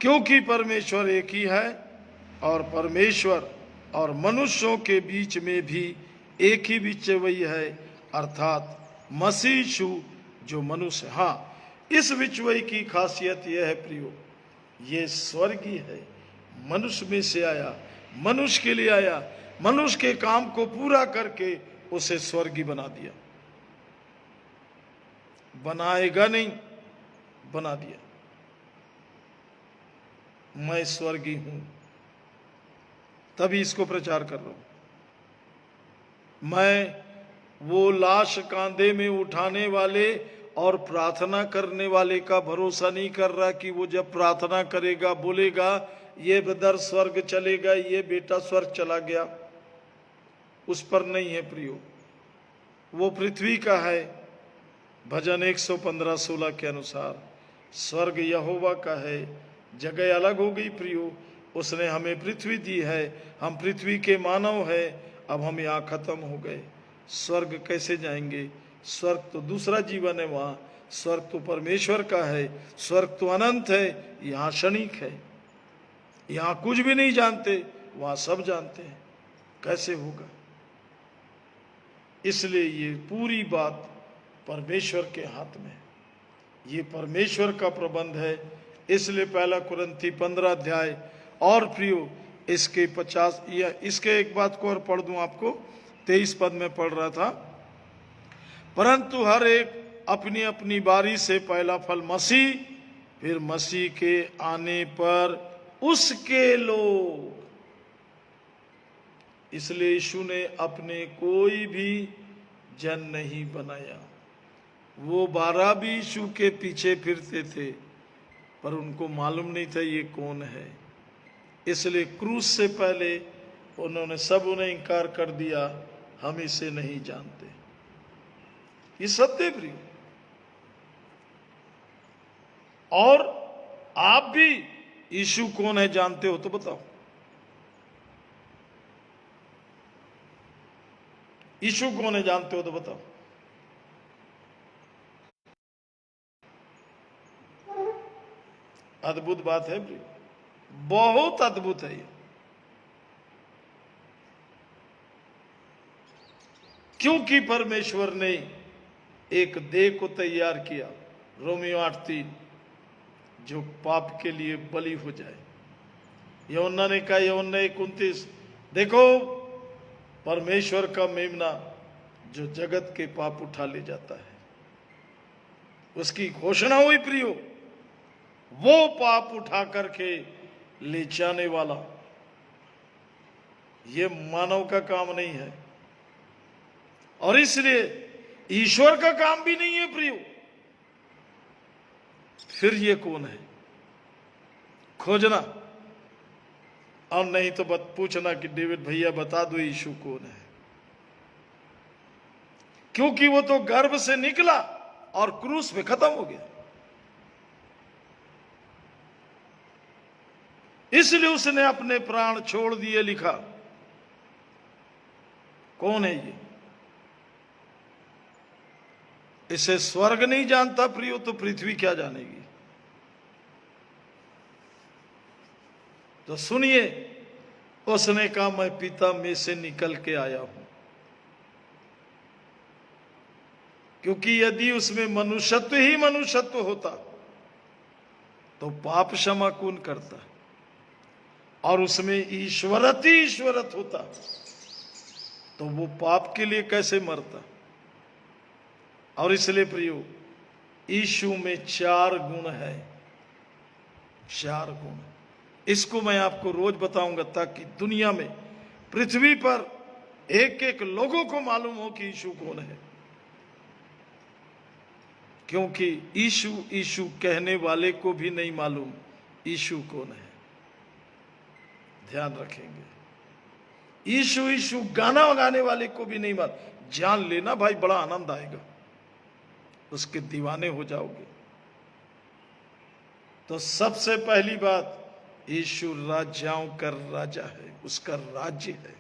क्योंकि परमेश्वर एक ही है और परमेश्वर और मनुष्यों के बीच में भी एक ही बिचवई है, अर्थात मसीह यीशु जो मनुष्य। हाँ, इस बिचवई की खासियत यह है प्रियो, ये स्वर्गीय है, मनुष्य में से आया, मनुष्य के लिए आया, मनुष्य के काम को पूरा करके उसे स्वर्गीय बना दिया। बनाएगा नहीं, बना दिया। मैं स्वर्गीय हूं, तभी इसको प्रचार कर रहा हूं। मैं वो लाश कांधे में उठाने वाले और प्रार्थना करने वाले का भरोसा नहीं कर रहा कि वो जब प्रार्थना करेगा बोलेगा ये ब्रदर स्वर्ग चलेगा, ये बेटा स्वर्ग चला गया, उस पर नहीं है प्रियो। वो पृथ्वी का है। भजन 115:16 के अनुसार स्वर्ग यहोवा का है। जगह अलग हो गई प्रियो, उसने हमें पृथ्वी दी है, हम पृथ्वी के मानव है, अब हम यहाँ खत्म हो गए। स्वर्ग कैसे जाएंगे? स्वर्ग तो दूसरा जीवन है, वहाँ स्वर्ग तो परमेश्वर का है, स्वर्ग तो अनंत है, यहाँ क्षणिक है। यहाँ कुछ भी नहीं जानते, वहाँ सब जानते हैं। कैसे होगा? इसलिए ये पूरी बात परमेश्वर के हाथ में, ये परमेश्वर का प्रबंध है। इसलिए 1 कुरिन्थी 15 अध्याय और प्रियो इसके 50 या इसके एक बात को और पढ़ दूं आपको, 23 पद में पढ़ रहा था, परंतु हर एक अपनी अपनी बारी से पहला फल मसीह, फिर मसीह के आने पर उसके लोग। इसलिए यीशु ने अपने कोई भी जन नहीं बनाया। वो 12 भी यीशु के पीछे फिरते थे, पर उनको मालूम नहीं था ये कौन है। इसलिए क्रूस से पहले उन्होंने सब उन्हें इनकार कर दिया, हम इसे नहीं जानते। ये सत्य प्रिय। और आप भी यीशु कौन है जानते हो तो बताओ। यीशु कौन है जानते हो तो बताओ। अद्भुत बात है प्रिय, बहुत अद्भुत है ये। क्योंकि परमेश्वर ने एक देह को तैयार किया, रोमियो 8:3, जो पाप के लिए बलि हो जाए। यूहन्ना ने कहा, यूहन्ना 1:29, देखो परमेश्वर का मेमना जो जगत के पाप उठा ले जाता है। उसकी घोषणा हुई प्रियो, वो पाप उठा करके ले जाने वाला। ये मानव का काम नहीं है, और इसलिए ईश्वर का काम भी नहीं है प्रियो। फिर ये कौन है? खोजना, और नहीं तो पूछना कि डेविड भैया बता दो यीशु कौन है। क्योंकि वो तो गर्भ से निकला और क्रूस पे खत्म हो गया। इसलिए उसने अपने प्राण छोड़ दिए। लिखा कौन है ये? इसे स्वर्ग नहीं जानता प्रियो, तो पृथ्वी क्या जानेगी? तो सुनिए, उसने कहा मैं पिता में से निकल के आया हूं। क्योंकि यदि उसमें मनुष्यत्व ही मनुष्यत्व होता तो पाप क्षमा कौन करता, और उसमें ईश्वरत ही ईश्वरत होता तो वो पाप के लिए कैसे मरता। और इसलिए प्रियो, यीशु में 4 गुण है, 4 गुण। इसको मैं आपको रोज बताऊंगा ताकि दुनिया में, पृथ्वी पर एक एक लोगों को मालूम हो कि यीशु कौन है। क्योंकि यीशु यीशु कहने वाले को भी नहीं मालूम यीशु कौन है। ध्यान रखेंगे। यीशु यीशु गाना गाने वाले को भी नहीं मालूम। जान लेना भाई, बड़ा आनंद आएगा, उसके दीवाने हो जाओगे। तो सबसे पहली बात, यीशु राजाओं का राजा है, उसका राज्य है।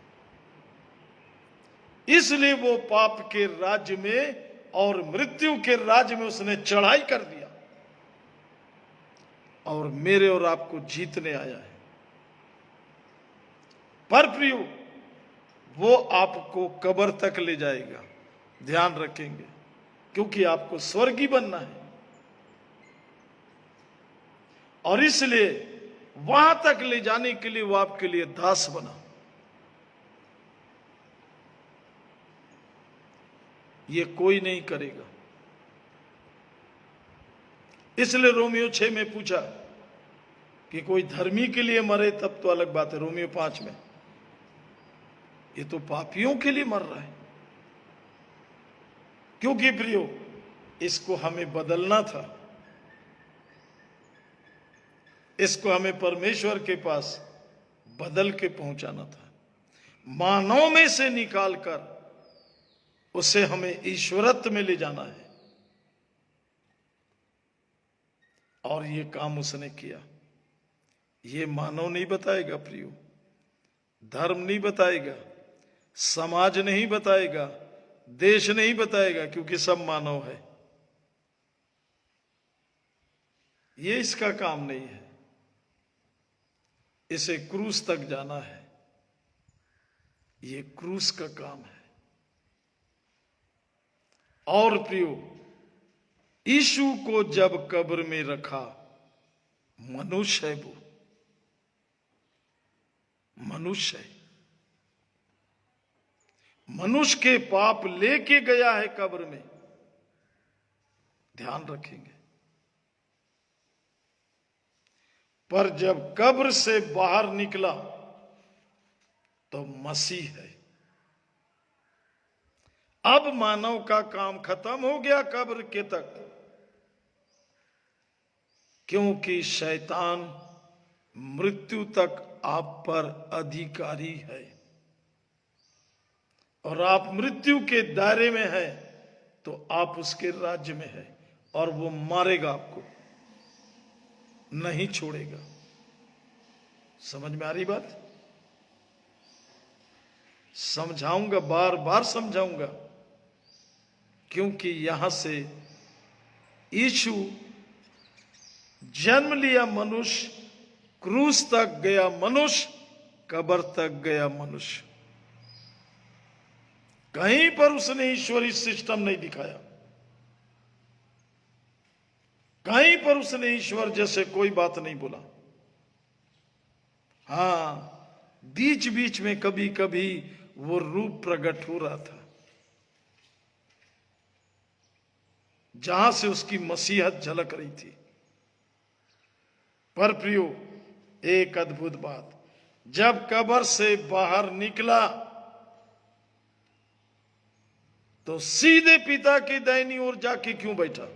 इसलिए वो पाप के राज्य में और मृत्यु के राज्य में उसने चढ़ाई कर दिया और मेरे और आपको जीतने आया है। पर प्रियो, वो आपको कब्र तक ले जाएगा। ध्यान रखेंगे, क्योंकि आपको स्वर्गी बनना है और इसलिए वहां तक ले जाने के लिए वो आपके लिए दास बना। ये कोई नहीं करेगा। इसलिए रोमियो 6 में पूछा कि कोई धर्मी के लिए मरे तब तो अलग बात है। रोमियो 5 में, ये तो पापियों के लिए मर रहा है। क्योंकि प्रियो, इसको हमें बदलना था, इसको हमें परमेश्वर के पास बदल के पहुंचाना था। मानव में से निकालकर उसे हमें ईश्वरत्व में ले जाना है और ये काम उसने किया। ये मानव नहीं बताएगा प्रियो, धर्म नहीं बताएगा, समाज नहीं बताएगा, देश नहीं बताएगा, क्योंकि सब मानव है। ये इसका काम नहीं है। इसे क्रूस तक जाना है, ये क्रूस का काम है। और प्रियो, यीशु को जब कब्र में रखा, मनुष्य है, वो मनुष्य है, मनुष्य के पाप लेके गया है कब्र में। ध्यान रखेंगे। पर जब कब्र से बाहर निकला तो मसीह है। अब मानव का काम खत्म हो गया कब्र के तक, क्योंकि शैतान मृत्यु तक आप पर अधिकारी है और आप मृत्यु के दायरे में हैं तो आप उसके राज्य में हैं और वो मारेगा, आपको नहीं छोड़ेगा। समझ में आ रही बात? समझाऊंगा, बार बार समझाऊंगा, क्योंकि यहां से यीशु जन्म लिया मनुष्य, क्रूस तक गया मनुष्य, कब्र तक गया मनुष्य। कहीं पर उसने ईश्वरीय सिस्टम नहीं दिखाया, कहीं पर उसने ईश्वर जैसे कोई बात नहीं बोला। हां, बीच बीच में कभी कभी वो रूप प्रकट हो रहा था, जहां से उसकी मसीहत झलक रही थी। पर प्रियो, एक अद्भुत बात, जब कब्र से बाहर निकला तो सीधे पिता की दाहिनी ओर जाके क्यों बैठा?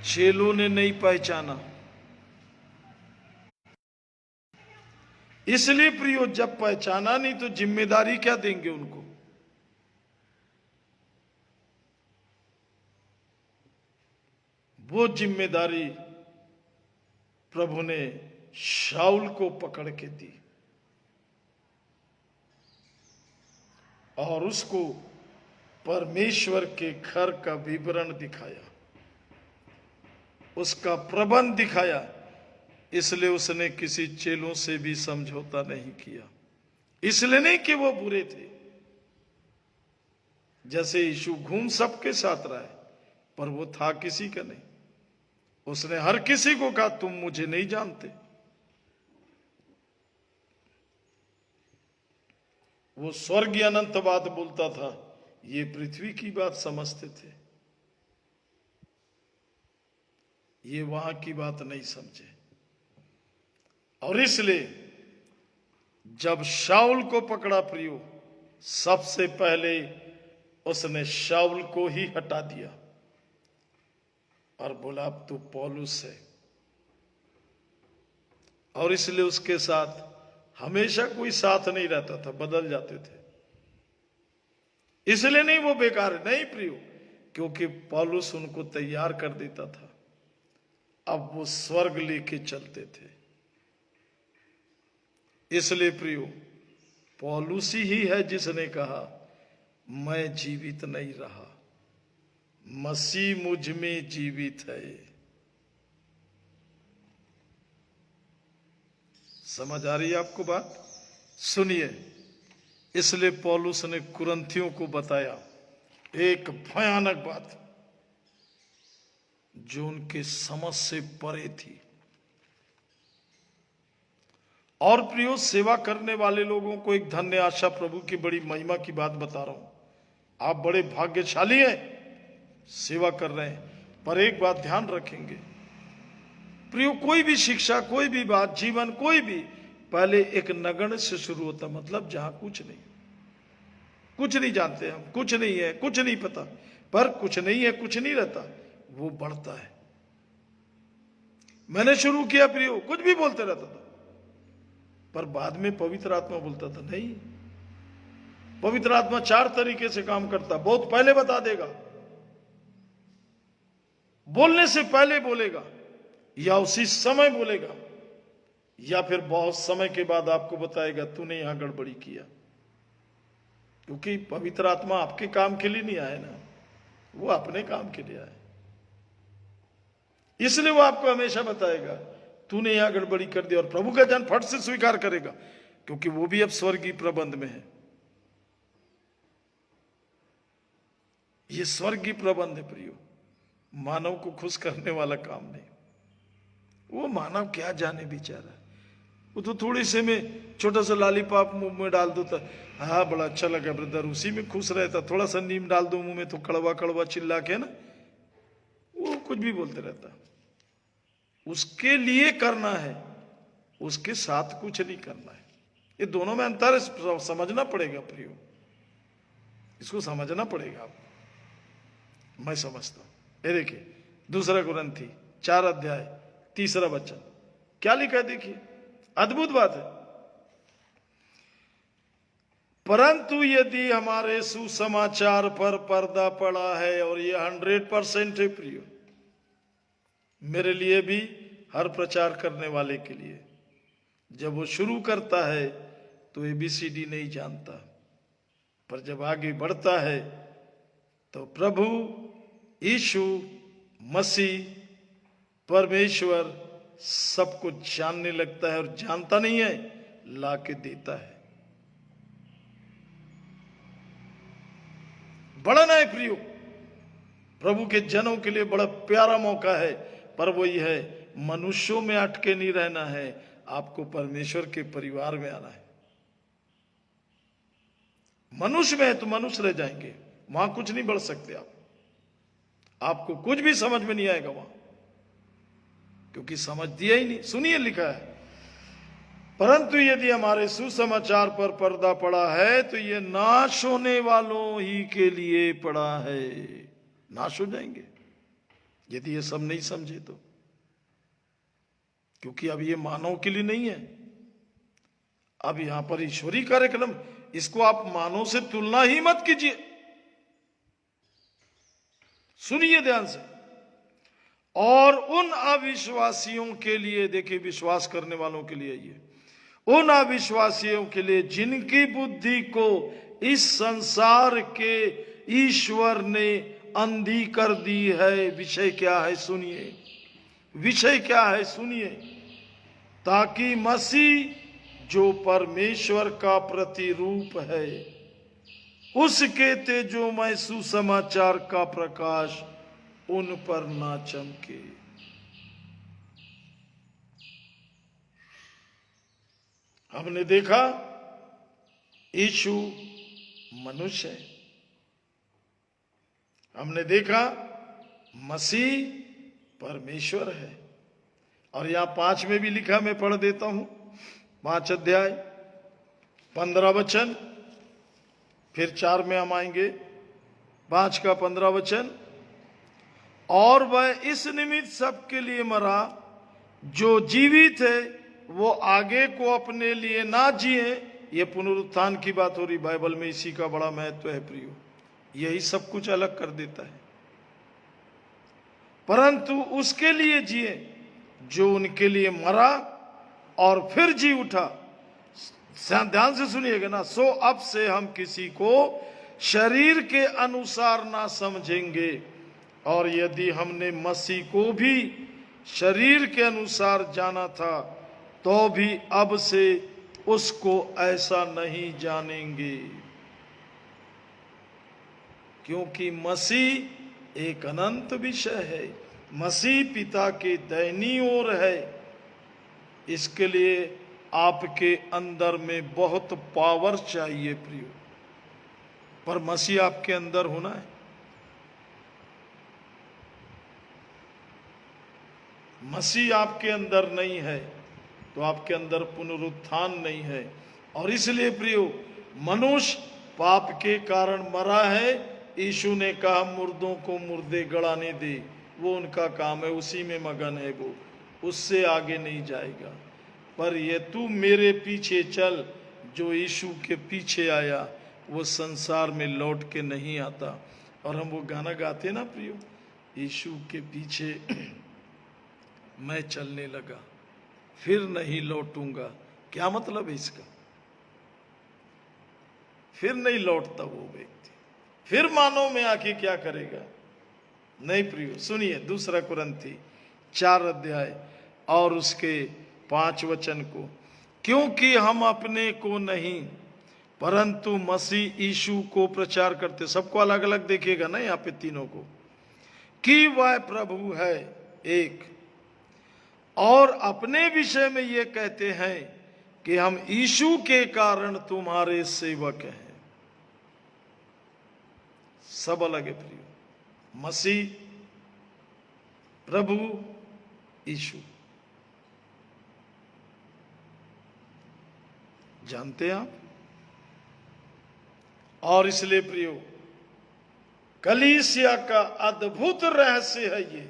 चेलों ने नहीं पहचाना। इसलिए प्रियो, जब पहचाना नहीं तो जिम्मेदारी क्या देंगे उनको? वो जिम्मेदारी प्रभु ने शाऊल को पकड़ के दी और उसको परमेश्वर के घर का विवरण दिखाया, उसका प्रबंध दिखाया। इसलिए उसने किसी चेलों से भी समझौता नहीं किया। इसलिए नहीं कि वो बुरे थे, जैसे यीशु घूम सबके साथ रहा है, पर वो था किसी का नहीं। उसने हर किसी को कहा, तुम मुझे नहीं जानते। वो स्वर्गीय अनंत बात बोलता था, ये पृथ्वी की बात समझते थे, ये वहां की बात नहीं समझे। और इसलिए जब शाऊल को पकड़ा प्रियो, सबसे पहले उसने शाऊल को ही हटा दिया और बोला अब तू पौलुस है। और इसलिए उसके साथ हमेशा कोई साथ नहीं रहता था, बदल जाते थे। इसलिए नहीं वो बेकार है, नहीं प्रियो, क्योंकि पौलुस उनको तैयार कर देता था। अब वो स्वर्ग लेके चलते थे। इसलिए प्रियो, पौलुस ही है जिसने कहा मैं जीवित नहीं रहा, मसीह मुझ में जीवित है। समझ आ रही है आपको बात? सुनिए, इसलिए पौलुस ने कुरिन्थियों को बताया एक भयानक बात जो उनके समझ से परे थी। और प्रियो, सेवा करने वाले लोगों को एक धन्य आशा, प्रभु की बड़ी महिमा की बात बता रहा हूं। आप बड़े भाग्यशाली हैं, सेवा कर रहे हैं। पर एक बात ध्यान रखेंगे प्रियो, कोई भी शिक्षा, कोई भी बात, जीवन, कोई भी पहले एक नगण्य से शुरू होता। मतलब जहां कुछ नहीं जानते हम, कुछ नहीं है, कुछ नहीं पता, पर कुछ नहीं है, कुछ नहीं रहता, वो बढ़ता है। मैंने शुरू किया प्रियो, कुछ भी बोलते रहता था, पर बाद में पवित्र आत्मा बोलता था नहीं। पवित्र आत्मा 4 तरीके से काम करता, बहुत पहले बता देगा, बोलने से पहले बोलेगा, या उसी समय बोलेगा, या फिर बहुत समय के बाद आपको बताएगा तूने यहां गड़बड़ी किया। क्योंकि पवित्र आत्मा आपके काम के लिए नहीं आए ना, वो अपने काम के लिए आए। इसलिए वो आपको हमेशा बताएगा तूने यहां गड़बड़ी कर दी, और प्रभु का जन फट से स्वीकार करेगा, क्योंकि वो भी अब स्वर्गीय प्रबंध में है। ये स्वर्गीय प्रबंध है प्रियो, मानव को खुश करने वाला काम नहीं। वो मानव क्या जाने बेचारा, वो तो थोड़ी से में छोटा सा लालीपाप मुंह में डाल देता, हाँ बड़ा अच्छा लगा ब्रदर, उसी में खुश रहता। थोड़ा सा नीम डाल दो मुंह में तो कड़वा कड़वा चिल्ला के ना, वो कुछ भी बोलते रहता। उसके लिए करना है, उसके साथ कुछ नहीं करना है। ये दोनों में अंतर समझना पड़ेगा प्रियो, इसको समझना पड़ेगा आपको। मैं समझता हूं। ये देखिए 2 कुरिन्थी 4 अध्याय 3 वचन क्या लिखा है, देखिए, अद्भुत बात है। परंतु यदि हमारे सुसमाचार पर पर्दा पड़ा है, और ये 100% है प्रियो, मेरे लिए भी, हर प्रचार करने वाले के लिए, जब वो शुरू करता है तो ABCD नहीं जानता, पर जब आगे बढ़ता है तो प्रभु यीशु मसीह परमेश्वर सब कुछ जानने लगता है, और जानता नहीं है, ला के देता है। बढ़ना है प्रियो, प्रभु के जनों के लिए बड़ा प्यारा मौका है, पर वो ये है, मनुष्यों में अटके नहीं रहना है, आपको परमेश्वर के परिवार में आना है। मनुष्य में है तो मनुष्य रह जाएंगे, वहां कुछ नहीं बढ़ सकते आप, आपको कुछ भी समझ में नहीं आएगा वहां, क्योंकि समझ दिया ही नहीं। सुनिए, लिखा है, परंतु यदि हमारे सुसमाचार पर पर्दा पड़ा है तो ये नाश होने वालों ही के लिए पड़ा है। नाश हो जाएंगे यदि ये सब नहीं समझे तो, क्योंकि अब ये मानव के लिए नहीं है, अब यहां पर ईश्वरीय कार्यक्रम। इसको आप मानव से तुलना ही मत कीजिए। सुनिए ध्यान से। और उन अविश्वासियों के लिए, देखिए विश्वास करने वालों के लिए, ये उन अविश्वासियों के लिए जिनकी बुद्धि को इस संसार के ईश्वर ने अंधी कर दी है। विषय क्या है सुनिए, विषय क्या है सुनिए, ताकि मसीह जो परमेश्वर का प्रतिरूप है, उसके तेजोमय सुसमाचार का प्रकाश उन पर ना चमके। हमने देखा यीशु मनुष्य है, हमने देखा मसीह परमेश्वर है। और यहां 5 में भी लिखा, मैं पढ़ देता हूं, 5 अध्याय 15 वचन। फिर 4 में हम आएंगे, 5 का 15 वचन, और वह इस निमित्त सबके लिए मरा, जो जीवित है वो आगे को अपने लिए ना जिए। ये पुनरुत्थान की बात हो रही, बाइबल में इसी का बड़ा महत्व है प्रियो, यही सब कुछ अलग कर देता है। परंतु उसके लिए जिए जो उनके लिए मरा और फिर जी उठा। ध्यान से सुनिएगा ना। सो अब से हम किसी को शरीर के अनुसार ना समझेंगे, और यदि हमने मसीह को भी शरीर के अनुसार जाना था तो भी अब से उसको ऐसा नहीं जानेंगे, क्योंकि मसीह एक अनंत विषय है, मसीह पिता के दाहिनी ओर है। इसके लिए आपके अंदर में बहुत पावर चाहिए प्रियो, पर मसीह आपके अंदर होना है। मसीह आपके अंदर नहीं है तो आपके अंदर पुनरुत्थान नहीं है। और इसलिए प्रियो, मनुष्य पाप के कारण मरा है। यीशु ने कहा मुर्दों को मुर्दे गड़ाने दे, वो उनका काम है, उसी में मगन है, वो उससे आगे नहीं जाएगा। पर ये तू मेरे पीछे चल, जो यीशु के पीछे आया वो संसार में लौट के नहीं आता। और हम वो गाना गाते ना प्रियो, यीशु के पीछे मैं चलने लगा, फिर नहीं लौटूंगा। क्या मतलब है इसका? फिर नहीं लौटता वो व्यक्ति, फिर मानव में आके क्या करेगा? नहीं प्रियो, सुनिए 2 कुरिन्थी 4 अध्याय और उसके 5 वचन को। क्योंकि हम अपने को नहीं परंतु मसीह यीशु को प्रचार करते। सबको अलग अलग देखिएगा ना यहाँ पे तीनों को, कि वह प्रभु है एक, और अपने विषय में ये कहते हैं कि हम यीशु के कारण तुम्हारे सेवक हैं। सब अलग है प्रियो, मसीह, प्रभु, यीशु। जानते हैं आप? और इसलिए प्रियो, कलीसिया का अद्भुत रहस्य है ये।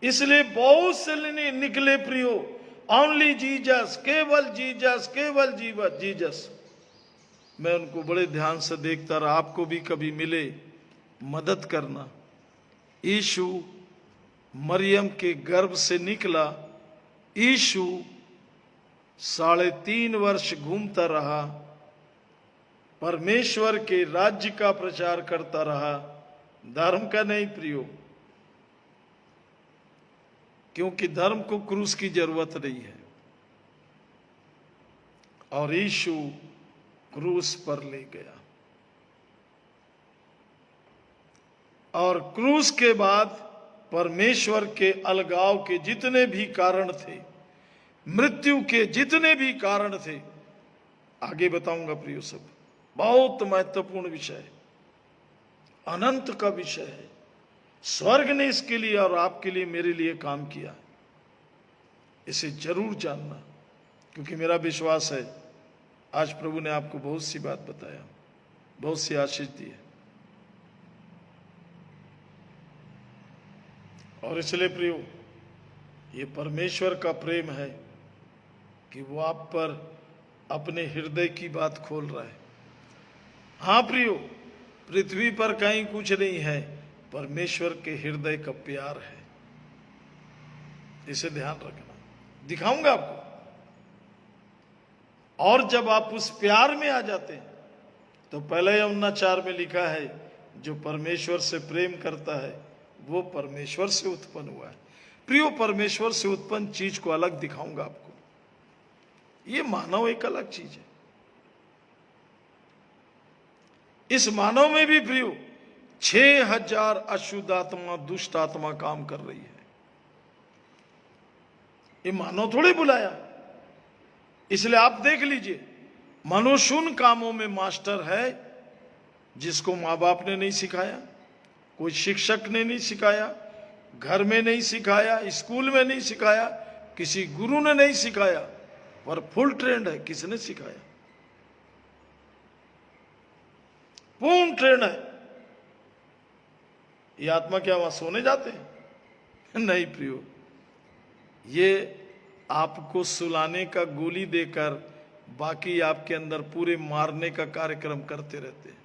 इसलिए बहुत से निकले प्रियो, ओनली जीसस, केवल जीसस, केवल जीसस। मैं उनको बड़े ध्यान से देखता रहा। आपको भी कभी मिले मदद करना। यीशु मरियम के गर्भ से निकला, यीशु 3.5 वर्ष घूमता रहा, परमेश्वर के राज्य का प्रचार करता रहा, धर्म का नहीं प्रियो, क्योंकि धर्म को क्रूस की जरूरत नहीं है। और यीशु क्रूस पर ले गया, और क्रूस के बाद परमेश्वर के अलगाव के जितने भी कारण थे, मृत्यु के जितने भी कारण थे, आगे बताऊंगा प्रियो, सब बहुत महत्वपूर्ण विषय है, अनंत का विषय है। स्वर्ग ने इसके लिए और आपके लिए, मेरे लिए काम किया। इसे जरूर जानना, क्योंकि मेरा विश्वास है आज प्रभु ने आपको बहुत सी बात बताया, बहुत सी आशीष दी है। और इसलिए प्रियो, ये परमेश्वर का प्रेम है कि वो आप पर अपने हृदय की बात खोल रहा है। हाँ प्रियो, पृथ्वी पर कहीं कुछ नहीं है, परमेश्वर के हृदय का प्यार है। इसे ध्यान रखना, दिखाऊंगा आपको। और जब आप उस प्यार में आ जाते हैं तो पहले यूहन्ना 4 में लिखा है, जो परमेश्वर से प्रेम करता है वो परमेश्वर से उत्पन्न हुआ है। प्रियो, परमेश्वर से उत्पन्न चीज को अलग दिखाऊंगा आपको। ये मानव एक अलग चीज है। इस मानव में भी प्रियो 6000 अशुद्ध आत्मा, दुष्ट आत्मा काम कर रही है। ये मानव थोड़े बुलाया। इसलिए आप देख लीजिए, मनुष्य उन कामों में मास्टर है जिसको माँ बाप ने नहीं सिखाया, कोई शिक्षक ने नहीं सिखाया, घर में नहीं सिखाया, स्कूल में नहीं सिखाया, किसी गुरु ने नहीं सिखाया, पर फुल ट्रेंड है। किसने सिखाया? पूर्ण ट्रेन है। ये आत्मा क्या वहां सोने जाते हैं? नहीं प्रियो, ये आपको सुलाने का गोली देकर बाकी आपके अंदर पूरे मारने का कार्यक्रम करते रहते हैं।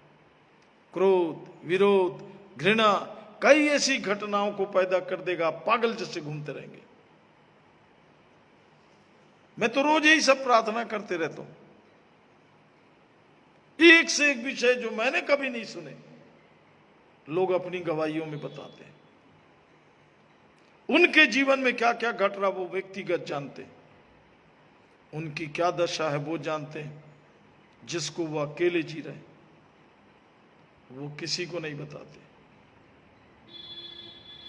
क्रोध, विरोध, घृणा, कई ऐसी घटनाओं को पैदा कर देगा, पागल जैसे घूमते रहेंगे। मैं तो रोज यही सब प्रार्थना करते रहता हूं, एक से एक विषय जो मैंने कभी नहीं सुने लोग अपनी गवाहियों में बताते हैं। उनके जीवन में क्या क्या घट रहा वो व्यक्तिगत जानते हैं, उनकी क्या दशा है वो जानते हैं। जिसको वो अकेले जी रहे वो किसी को नहीं बताते।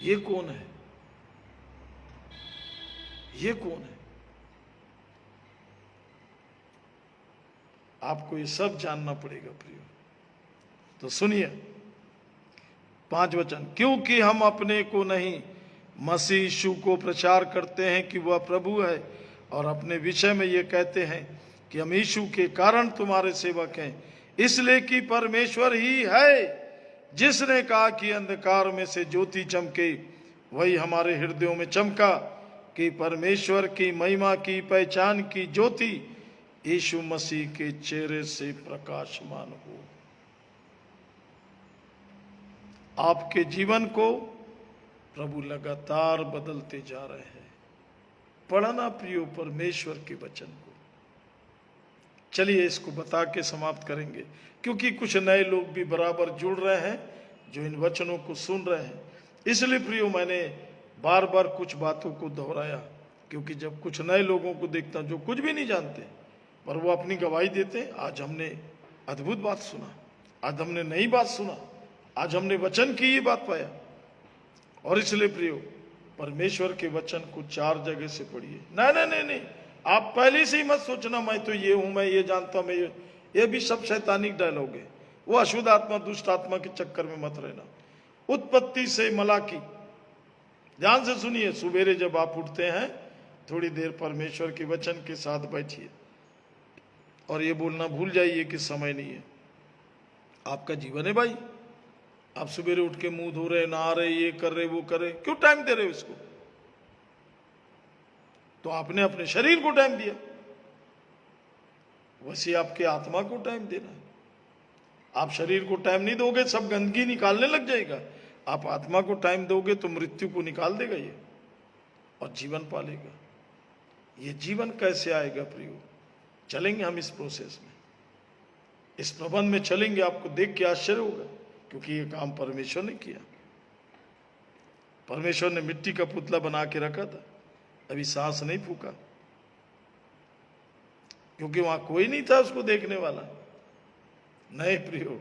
ये कौन है? ये कौन है? आपको ये सब जानना पड़ेगा प्रियो। तो सुनिए 5 वचन। क्योंकि हम अपने को नहीं मसीह यीशु को प्रचार करते हैं कि वह प्रभु है, और अपने विषय में ये कहते हैं कि हम यीशु के कारण तुम्हारे सेवक हैं, इसलिए कि परमेश्वर ही है जिसने कहा कि अंधकार में से ज्योति चमके, वही हमारे हृदयों में चमका कि परमेश्वर की महिमा की पहचान की ज्योति यीशु मसीह के चेहरे से प्रकाशमान हो। आपके जीवन को प्रभु लगातार बदलते जा रहे हैं। पढ़ना प्रियो परमेश्वर के वचन को। चलिए इसको बता के समाप्त करेंगे, क्योंकि कुछ नए लोग भी बराबर जुड़ रहे हैं जो इन वचनों को सुन रहे हैं। इसलिए प्रियो मैंने बार बार कुछ बातों को दोहराया, क्योंकि जब कुछ नए लोगों को देखता हूं जो कुछ भी नहीं जानते पर वो अपनी गवाही देते हैं, आज हमने अद्भुत बात सुना, आज हमने नई बात सुना, आज हमने वचन की ये बात पाया। और इसलिए प्रियो परमेश्वर के वचन को 4 जगह से पढ़िए। नहीं, आप पहले से ही मत सोचना मैं तो ये हूं, मैं ये जानता हूं, मैं ये भी सब शैतानिक डायलॉग है। वो अशुद्ध आत्मा दुष्ट आत्मा के चक्कर में मत रहना। उत्पत्ति से मलाकी ध्यान से सुनिए। सुबेरे जब आप उठते हैं थोड़ी देर परमेश्वर के वचन के साथ बैठिए और ये बोलना भूल जाइए कि समय नहीं है। आपका जीवन है भाई। आप सुबेरे उठ के मुंह धो रहे, नहा रहे, ये कर रहे, वो कर रहे, क्यों टाइम दे रहे हो इसको? तो आपने अपने शरीर को टाइम दिया, वैसे आपके आत्मा को टाइम देना है। आप शरीर को टाइम नहीं दोगे सब गंदगी निकालने लग जाएगा। आप आत्मा को टाइम दोगे तो मृत्यु को निकाल देगा ये और जीवन पालेगा। ये जीवन कैसे आएगा प्रियो? चलेंगे हम इस प्रोसेस में, इस प्रबंध में चलेंगे। आपको देख के आश्चर्य होगा, क्योंकि ये काम परमेश्वर ने किया। परमेश्वर ने मिट्टी का पुतला बना के रखा था, अभी सांस नहीं फूका, क्योंकि वहां कोई नहीं था उसको देखने वाला। नहीं प्रियो,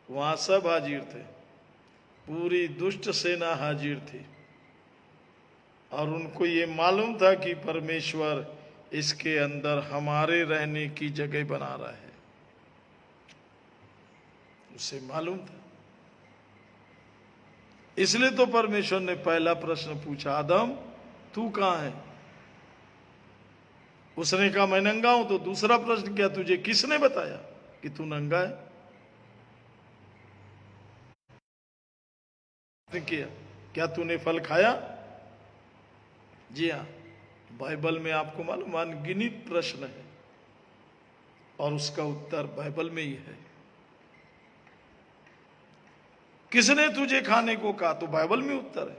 वहां सब हाजिर थे, पूरी दुष्ट सेना हाजिर थी, और उनको ये मालूम था कि परमेश्वर इसके अंदर हमारे रहने की जगह बना रहा है। उसे मालूम था। इसलिए तो परमेश्वर ने पहला प्रश्न पूछा, आदम तू कहां है? उसने कहा मैं नंगा हूं। तो दूसरा प्रश्न क्या, तुझे किसने बताया कि तू नंगा है? किया क्या तूने फल खाया? जी हाँ, बाइबल में आपको मालूम अनगिनत प्रश्न है और उसका उत्तर बाइबल में ही है। किसने तुझे खाने को कहा? तो बाइबल में उत्तर है।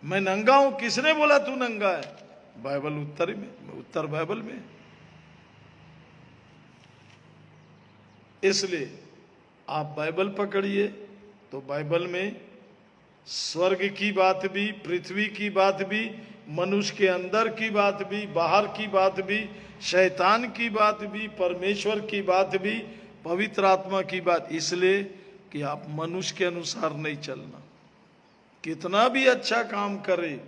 मैं नंगा हूं, किसने बोला तू नंगा है? बाइबल उत्तर में, उत्तर बाइबल में। इसलिए आप बाइबल पकड़िए तो बाइबल में स्वर्ग की बात भी, पृथ्वी की बात भी, मनुष्य के अंदर की बात भी, बाहर की बात भी, शैतान की बात भी, परमेश्वर की बात भी, पवित्र आत्मा की बात। इसलिए कि आप मनुष्य के अनुसार नहीं चलना। कितना भी अच्छा काम करे,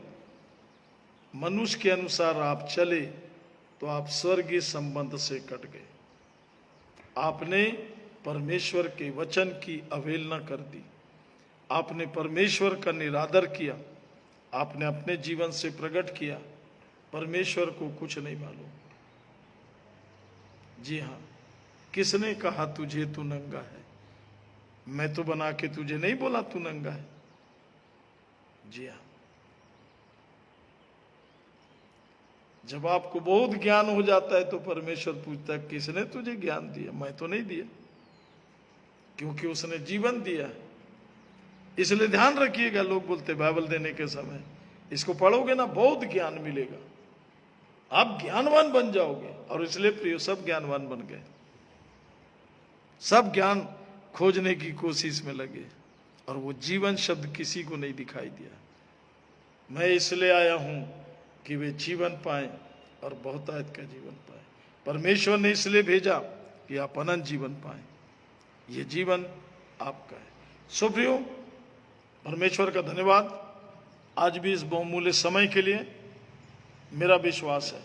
मनुष्य के अनुसार आप चले तो आप स्वर्गीय संबंध से कट गए। आपने परमेश्वर के वचन की अवहेलना कर दी, आपने परमेश्वर का निरादर किया, आपने अपने जीवन से प्रकट किया परमेश्वर को कुछ नहीं मालूम। जी हाँ, किसने कहा तुझे तू नंगा है? मैं तो बना के तुझे नहीं बोला तू नंगा है। जी हाँ, जब आपको बहुत ज्ञान हो जाता है तो परमेश्वर पूछता है किसने तुझे ज्ञान दिया? मैं तो नहीं दिया, क्योंकि उसने जीवन दिया है। इसलिए ध्यान रखिएगा, लोग बोलते बाइबल देने के समय इसको पढ़ोगे ना बहुत ज्ञान मिलेगा, आप ज्ञानवान बन जाओगे। और इसलिए प्रियो सब ज्ञानवान बन गए, सब ज्ञान खोजने की कोशिश में लगे, और वो जीवन शब्द किसी को नहीं दिखाई दिया। मैं इसलिए आया हूं कि वे जीवन पाए और बहुतायत का जीवन पाए। परमेश्वर ने इसलिए भेजा कि आप अनंत जीवन पाए। ये जीवन आपका है। सो प्रियो, परमेश्वर का धन्यवाद आज भी इस बहुमूल्य समय के लिए। मेरा विश्वास है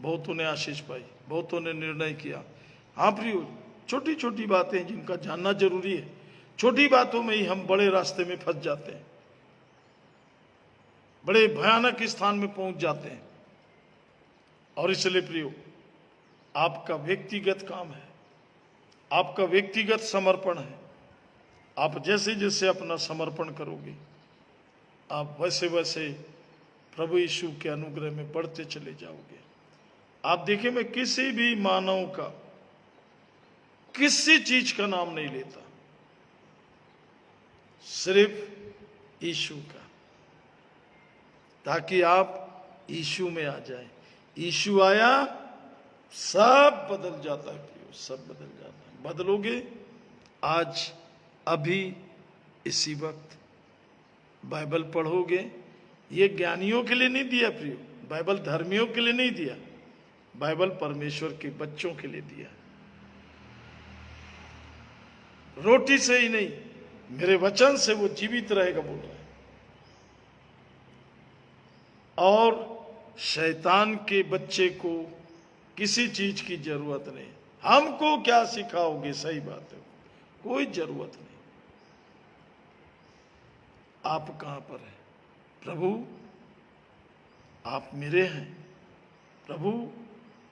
बहुतों ने आशीष पाई, बहुतों ने निर्णय किया। हाँ प्रियो, छोटी छोटी बातें जिनका जानना जरूरी है, छोटी बातों में ही हम बड़े रास्ते में फंस जाते हैं, बड़े भयानक स्थान में पहुंच जाते हैं। और इसलिए प्रियो, आपका व्यक्तिगत काम है, आपका व्यक्तिगत समर्पण है। आप जैसे जैसे अपना समर्पण करोगे, आप वैसे वैसे प्रभु यीशु के अनुग्रह में बढ़ते चले जाओगे। आप देखिए, मैं किसी भी मानव का, किसी चीज का नाम नहीं लेता, सिर्फ यीशु का, ताकि आप यीशु में आ जाए। यीशु आया, सब बदल जाता है प्रियो, सब बदल जाता है। बदलोगे आज, अभी, इसी वक्त बाइबल पढ़ोगे। ये ज्ञानियों के लिए नहीं दिया प्रियो, बाइबल धर्मियों के लिए नहीं दिया, बाइबल परमेश्वर के बच्चों के लिए दिया। रोटी से ही नहीं, मेरे वचन से वो जीवित रहेगा बोल रहा है। और शैतान के बच्चे को किसी चीज की जरूरत नहीं। हमको क्या सिखाओगे? सही बात है, कोई जरूरत नहीं। आप कहां पर हैं? प्रभु आप मेरे हैं, प्रभु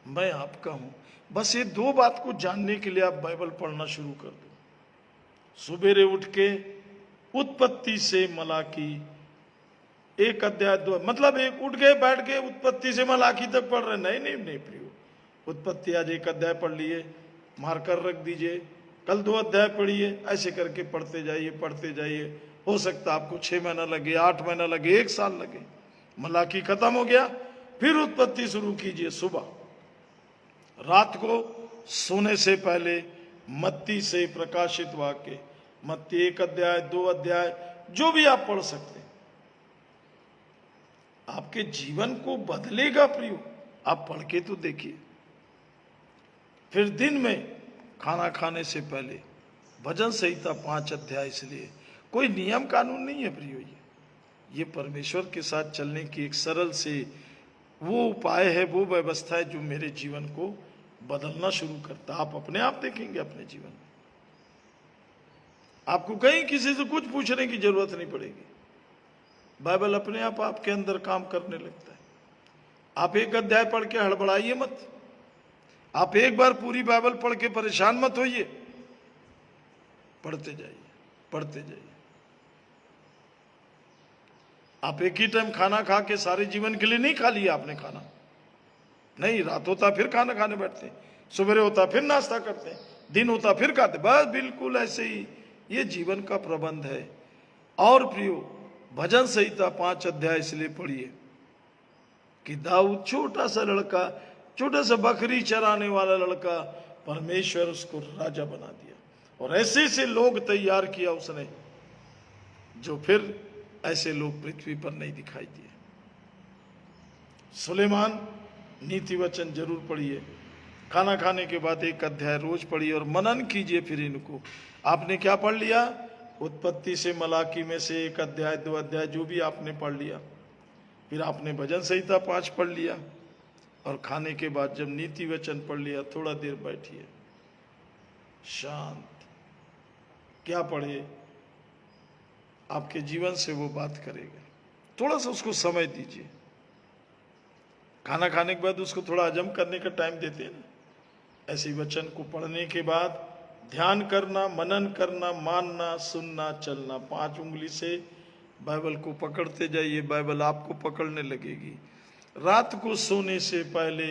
मैं आपका हूं। बस ये दो बात को जानने के लिए आप बाइबल पढ़ना शुरू कर दो। सुबेरे उठ के उत्पत्ति से मलाकी 1 अध्याय 2, मतलब एक उठ गए बैठ के उत्पत्ति से मलाकी तक पढ़ रहे? नहीं नहीं नहीं प्रियो, उत्पत्ति आज 1 अध्याय पढ़ लिए, मार्कर रख दीजिए, कल 2 अध्याय पढ़िए, ऐसे करके पढ़ते जाइए पढ़ते जाइए। हो सकता है आपको 6 महीना लगे, 8 महीना लगे, 1 साल लगे। मलाकी खत्म हो गया, फिर उत्पत्ति शुरू कीजिए। सुबह रात को सोने से पहले मत्ती से प्रकाशित वाक्य, मत्ती 1 अध्याय 2 अध्याय, जो भी आप पढ़ सकते हैं, आपके जीवन को बदलेगा प्रियो। आप पढ़ के तो देखिए। फिर दिन में खाना खाने से पहले भजन संहिता 5 अध्याय। इसलिए कोई नियम कानून नहीं है प्रियो, ये परमेश्वर के साथ चलने की एक सरल से वो उपाय है, वो व्यवस्था है जो मेरे जीवन को बदलना शुरू करता। आप अपने आप देखेंगे अपने जीवन में, आपको कहीं किसी से कुछ पूछने की जरूरत नहीं पड़ेगी। बाइबल अपने आप आपके अंदर काम करने लगता है। आप 1 अध्याय पढ़ के हड़बड़ाइए मत, आप एक बार पूरी बाइबल पढ़ के परेशान मत होइए, पढ़ते जाइए पढ़ते जाइए। आप एक ही टाइम खाना खा के सारे जीवन के लिए नहीं खा लिया आपने खाना, नहीं, रात होता फिर खाना खाने बैठते हैं, सवेरे होता फिर नाश्ता करते हैं, दिन होता फिर खाते, बस बिल्कुल ऐसे ही ये जीवन का प्रबंध है। और प्रियो, भजन संहिता 5 अध्याय इसलिए पढ़िए कि दाऊद छोटा सा लड़का, छोटा सा बकरी चराने वाला लड़का, परमेश्वर उसको राजा बना दिया, और ऐसे ऐसे लोग तैयार किया उसने, जो फिर ऐसे लोग पृथ्वी पर नहीं दिखाई दिए। सुलेमान, नीति वचन जरूर पढ़िए, खाना खाने के बाद 1 अध्याय रोज पढ़िए और मनन कीजिए। फिर इनको आपने क्या पढ़ लिया? उत्पत्ति से मलाकी में से 1 अध्याय 2 अध्याय जो भी आपने पढ़ लिया, फिर आपने भजन संहिता 5 पढ़ लिया, और खाने के बाद जब नीति वचन पढ़ लिया, थोड़ा देर बैठिए शांत, क्या पढ़े, आपके जीवन से वो बात करेगा। थोड़ा सा उसको समय दीजिए। खाना खाने के बाद उसको थोड़ा हजम करने का टाइम देते हैं ना, ऐसे वचन को पढ़ने के बाद ध्यान करना, मनन करना, मानना, सुनना, चलना। 5 उंगली से बाइबल को पकड़ते जाइए, बाइबल आपको पकड़ने लगेगी। रात को सोने से पहले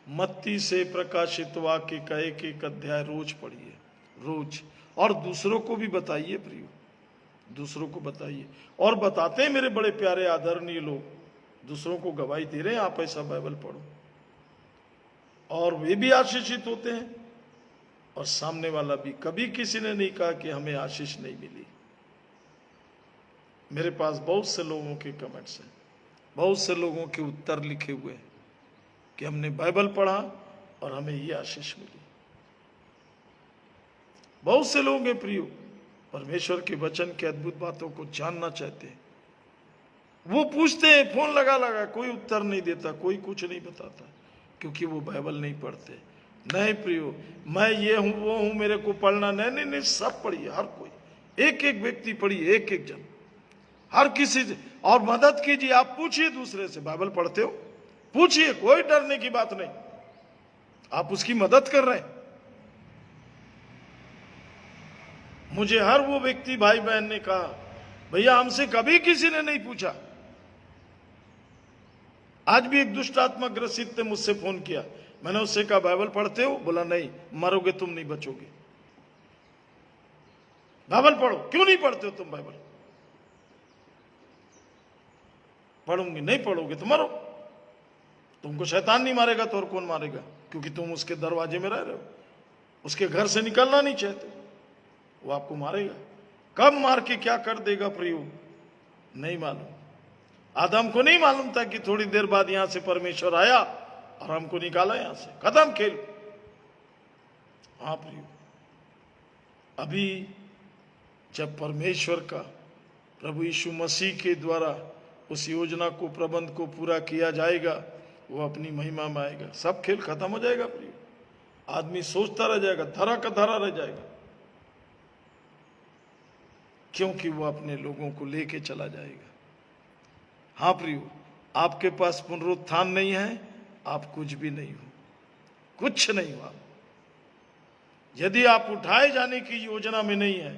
मत्ती से प्रकाशित वाक्य का एक अध्याय रोज पढ़िए, रोज। और दूसरों को भी बताइए प्रियो, दूसरों को बताइए। और बताते हैं मेरे बड़े प्यारे आदरणीय लोग, दूसरों को गवाही दे रहे हैं, आप ऐसा बाइबल पढ़ो, और वे भी आशीषित होते हैं और सामने वाला भी। कभी किसी ने नहीं कहा कि हमें आशीष नहीं मिली। मेरे पास बहुत से लोगों के कमेंट्स हैं, बहुत से लोगों के उत्तर लिखे हुए हैं कि हमने बाइबल पढ़ा और हमें ये आशीष मिली। बहुत से लोग हैं प्रियो, परमेश्वर के वचन के अद्भुत बातों को जानना चाहते हैं। वो पूछते हैं, फोन लगा लगा, कोई उत्तर नहीं देता, कोई कुछ नहीं बताता, क्योंकि वो बाइबल नहीं पढ़ते। नहीं प्रियो, मैं ये हूं वो हूं, मेरे को पढ़ना नहीं, नहीं नहीं, सब पढ़िए, हर कोई, एक एक व्यक्ति पढ़िए, एक एक जन, हर किसी से। और मदद कीजिए, आप पूछिए दूसरे से, बाइबल पढ़ते हो, पूछिए, कोई डरने की बात नहीं, आप उसकी मदद कर रहे हैं। मुझे हर वो व्यक्ति भाई बहन ने कहा, भैया हमसे कभी किसी ने नहीं पूछा। आज भी एक दुष्ट आत्मा ग्रसित ने मुझसे फोन किया, मैंने उससे कहा बाइबल पढ़ते हो? बोला नहीं, मरोगे तुम, नहीं बचोगे, बाइबल पढ़ो। क्यों नहीं पढ़ते हो तुम बाइबल? पढ़ूंगी। नहीं पढ़ोगे तो मरो। तुमको शैतान नहीं मारेगा तो और कौन मारेगा? क्योंकि तुम उसके दरवाजे में रह रहे हो, उसके घर से निकलना नहीं चाहते, वो आपको मारेगा। कब मार के क्या कर देगा प्रियो, नहीं मालूम। आदम को नहीं मालूम था कि थोड़ी देर बाद यहां से परमेश्वर आया और हमको निकाला यहां से, खत्म खेल। हाँ प्रियो, अभी जब परमेश्वर का, प्रभु यीशु मसीह के द्वारा उस योजना को, प्रबंध को पूरा किया जाएगा, वो अपनी महिमा में आएगा, सब खेल खत्म हो जाएगा प्रियो। आदमी सोचता रह जाएगा, धरा का धरा रह जाएगा, क्योंकि वो अपने लोगों को लेके चला जाएगा। हाँ प्रियो, आपके पास पुनरुत्थान नहीं है, आप कुछ भी नहीं हो, कुछ नहीं हो आप। यदि आप उठाए जाने की योजना में नहीं है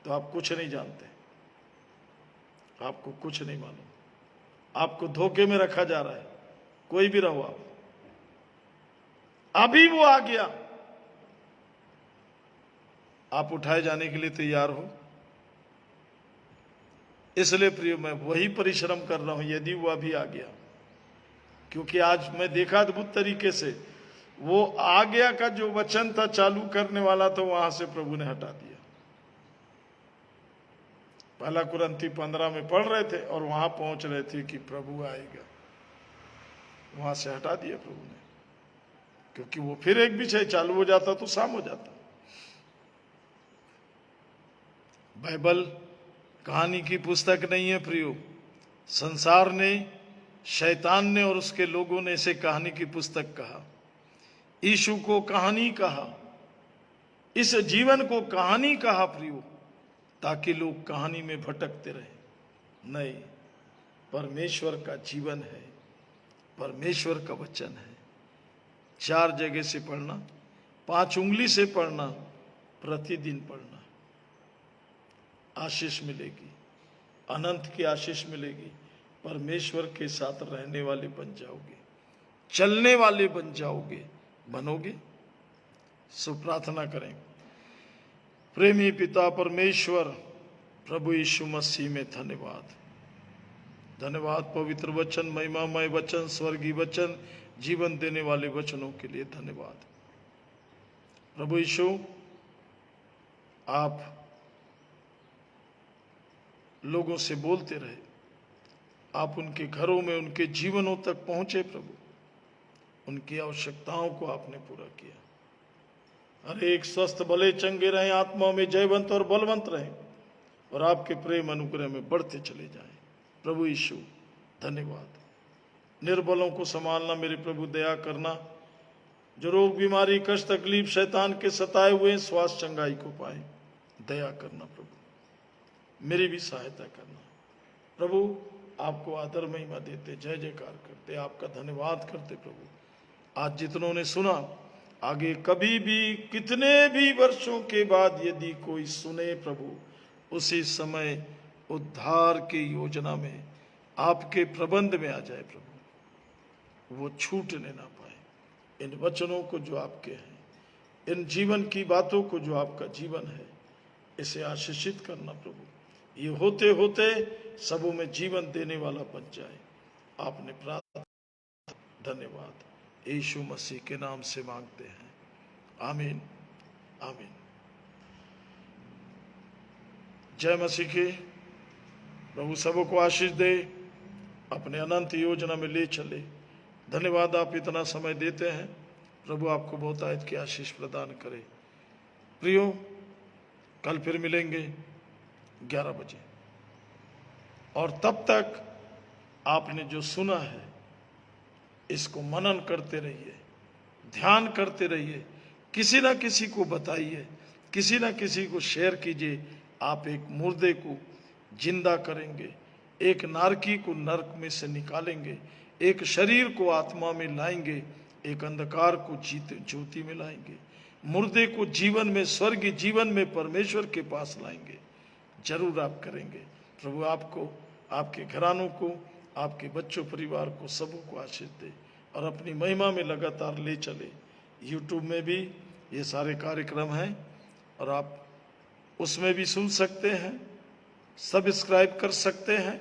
तो आप कुछ नहीं जानते, आपको कुछ नहीं मालूम, आपको धोखे में रखा जा रहा है। कोई भी रहो आप, अभी वो आ गया, आप उठाए जाने के लिए तैयार हो। इसलिए प्रियो, मैं वही परिश्रम कर रहा हूं, यदि वो अभी आ गया, क्योंकि आज मैं देखा अद्भुत तरीके से, वो आ गया का जो वचन था चालू करने वाला, तो वहां से प्रभु ने हटा दिया। पहला कुरिन्थी 15 में पढ़ रहे थे और वहां पहुंच रहे थे कि प्रभु आएगा, वहां से हटा दिया प्रभु ने, क्योंकि वो फिर एक विषय चालू हो जाता तो शाम हो जाता। बाइबल कहानी की पुस्तक नहीं है प्रियो। संसार ने, शैतान ने और उसके लोगों ने इसे कहानी की पुस्तक कहा, यीशु को कहानी कहा, इस जीवन को कहानी कहा प्रियो, ताकि लोग कहानी में भटकते रहे। नहीं, परमेश्वर का जीवन है, परमेश्वर का वचन है। 4 जगह से पढ़ना, 5 उंगली से पढ़ना, प्रतिदिन पढ़ना, आशीष मिलेगी, अनंत की आशीष मिलेगी। परमेश्वर के साथ रहने वाले बन जाओगे, चलने वाले बन जाओगे, बनोगे। सो प्रार्थना करें। प्रेमी पिता परमेश्वर, प्रभु यीशु मसीह में धन्यवाद, धन्यवाद पवित्र वचन, महिमामय वचन, स्वर्गीय वचन, जीवन देने वाले वचनों के लिए धन्यवाद। प्रभु यीशु, आप लोगों से बोलते रहे, आप उनके घरों में, उनके जीवनों तक पहुंचे प्रभु, उनकी आवश्यकताओं को आपने पूरा किया। हर एक स्वस्थ भले चंगे रहें, आत्मा में जयवंत और बलवंत रहें, और आपके प्रेम अनुग्रह में बढ़ते चले जाएं। प्रभु यीशु धन्यवाद। निर्बलों को संभालना मेरे प्रभु, दया करना। जो रोग बीमारी कष्ट तकलीफ शैतान के सताए हुए स्वास्थ्य चंगाई को पाए, दया करना प्रभु, मेरी भी सहायता करना प्रभु। आपको आदर महिमा देते, जय जयकार करते, आपका धन्यवाद करते प्रभु। आज जितनों ने सुना, आगे कभी भी कितने भी वर्षों के बाद यदि कोई सुने प्रभु, उसी समय उद्धार की योजना में आपके प्रबंध में आ जाए प्रभु, वो छूटने ना पाए। इन वचनों को जो आपके हैं, इन जीवन की बातों को जो आपका जीवन है, इसे आशीषित करना प्रभु। ये होते होते सबों में जीवन देने वाला बन जाए। आपने प्रार्थना, धन्यवाद यीशु मसीह के नाम से मांगते हैं, आमीन आमीन। जय मसीह की। प्रभु सबों को आशीष दे, अपने अनंत योजना में ले चले। धन्यवाद आप इतना समय देते हैं। प्रभु आपको बहुत आयत की आशीष प्रदान करे। प्रियो, कल फिर मिलेंगे 11 बजे, और तब तक आपने जो सुना है इसको मनन करते रहिए, ध्यान करते रहिए, किसी ना किसी को बताइए, किसी ना किसी को शेयर कीजिए। आप एक मुर्दे को जिंदा करेंगे, एक नारकी को नरक में से निकालेंगे, एक शरीर को आत्मा में लाएंगे, एक अंधकार को ज्योति में लाएंगे, मुर्दे को जीवन में, स्वर्गीय जीवन में परमेश्वर के पास लाएंगे। जरूर आप करेंगे। प्रभु आपको, आपके घरानों को, आपके बच्चों, परिवार को, सबों को आशीष दे और अपनी महिमा में लगातार ले चले। यूट्यूब में भी ये सारे कार्यक्रम हैं और आप उसमें भी सुन सकते हैं, सब्सक्राइब कर सकते हैं,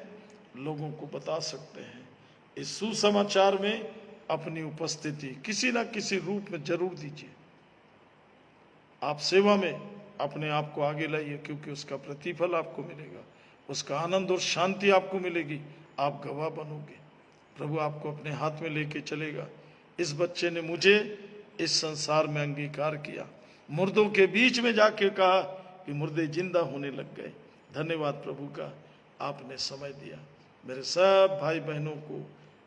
लोगों को बता सकते हैं। इस सुसमाचार में अपनी उपस्थिति किसी ना किसी रूप में जरूर दीजिए। आप सेवा में अपने आप को आगे लाइए, क्योंकि उसका प्रतिफल आपको मिलेगा, उसका आनंद और शांति आपको मिलेगी। आप गवाह बनोगे। प्रभु आपको अपने हाथ में लेके चलेगा। इस बच्चे ने मुझे इस संसार में अंगीकार किया, मुर्दों के बीच में जाके कहा कि मुर्दे जिंदा होने लग गए। धन्यवाद प्रभु का, आपने समय दिया। मेरे सब भाई बहनों को,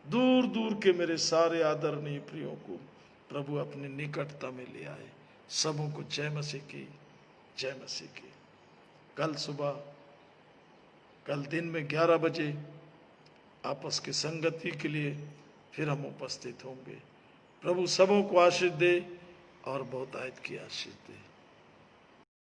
दूर दूर के मेरे सारे आदरणीय प्रियों को प्रभु अपने निकटता में ले आए। सबों को जय मसीह की, जय मसीह की। कल सुबह, कल दिन में 11 बजे आपस की संगति के लिए फिर हम उपस्थित होंगे। प्रभु सबों को आशीष दे और बहुत आयत की आशीष दे।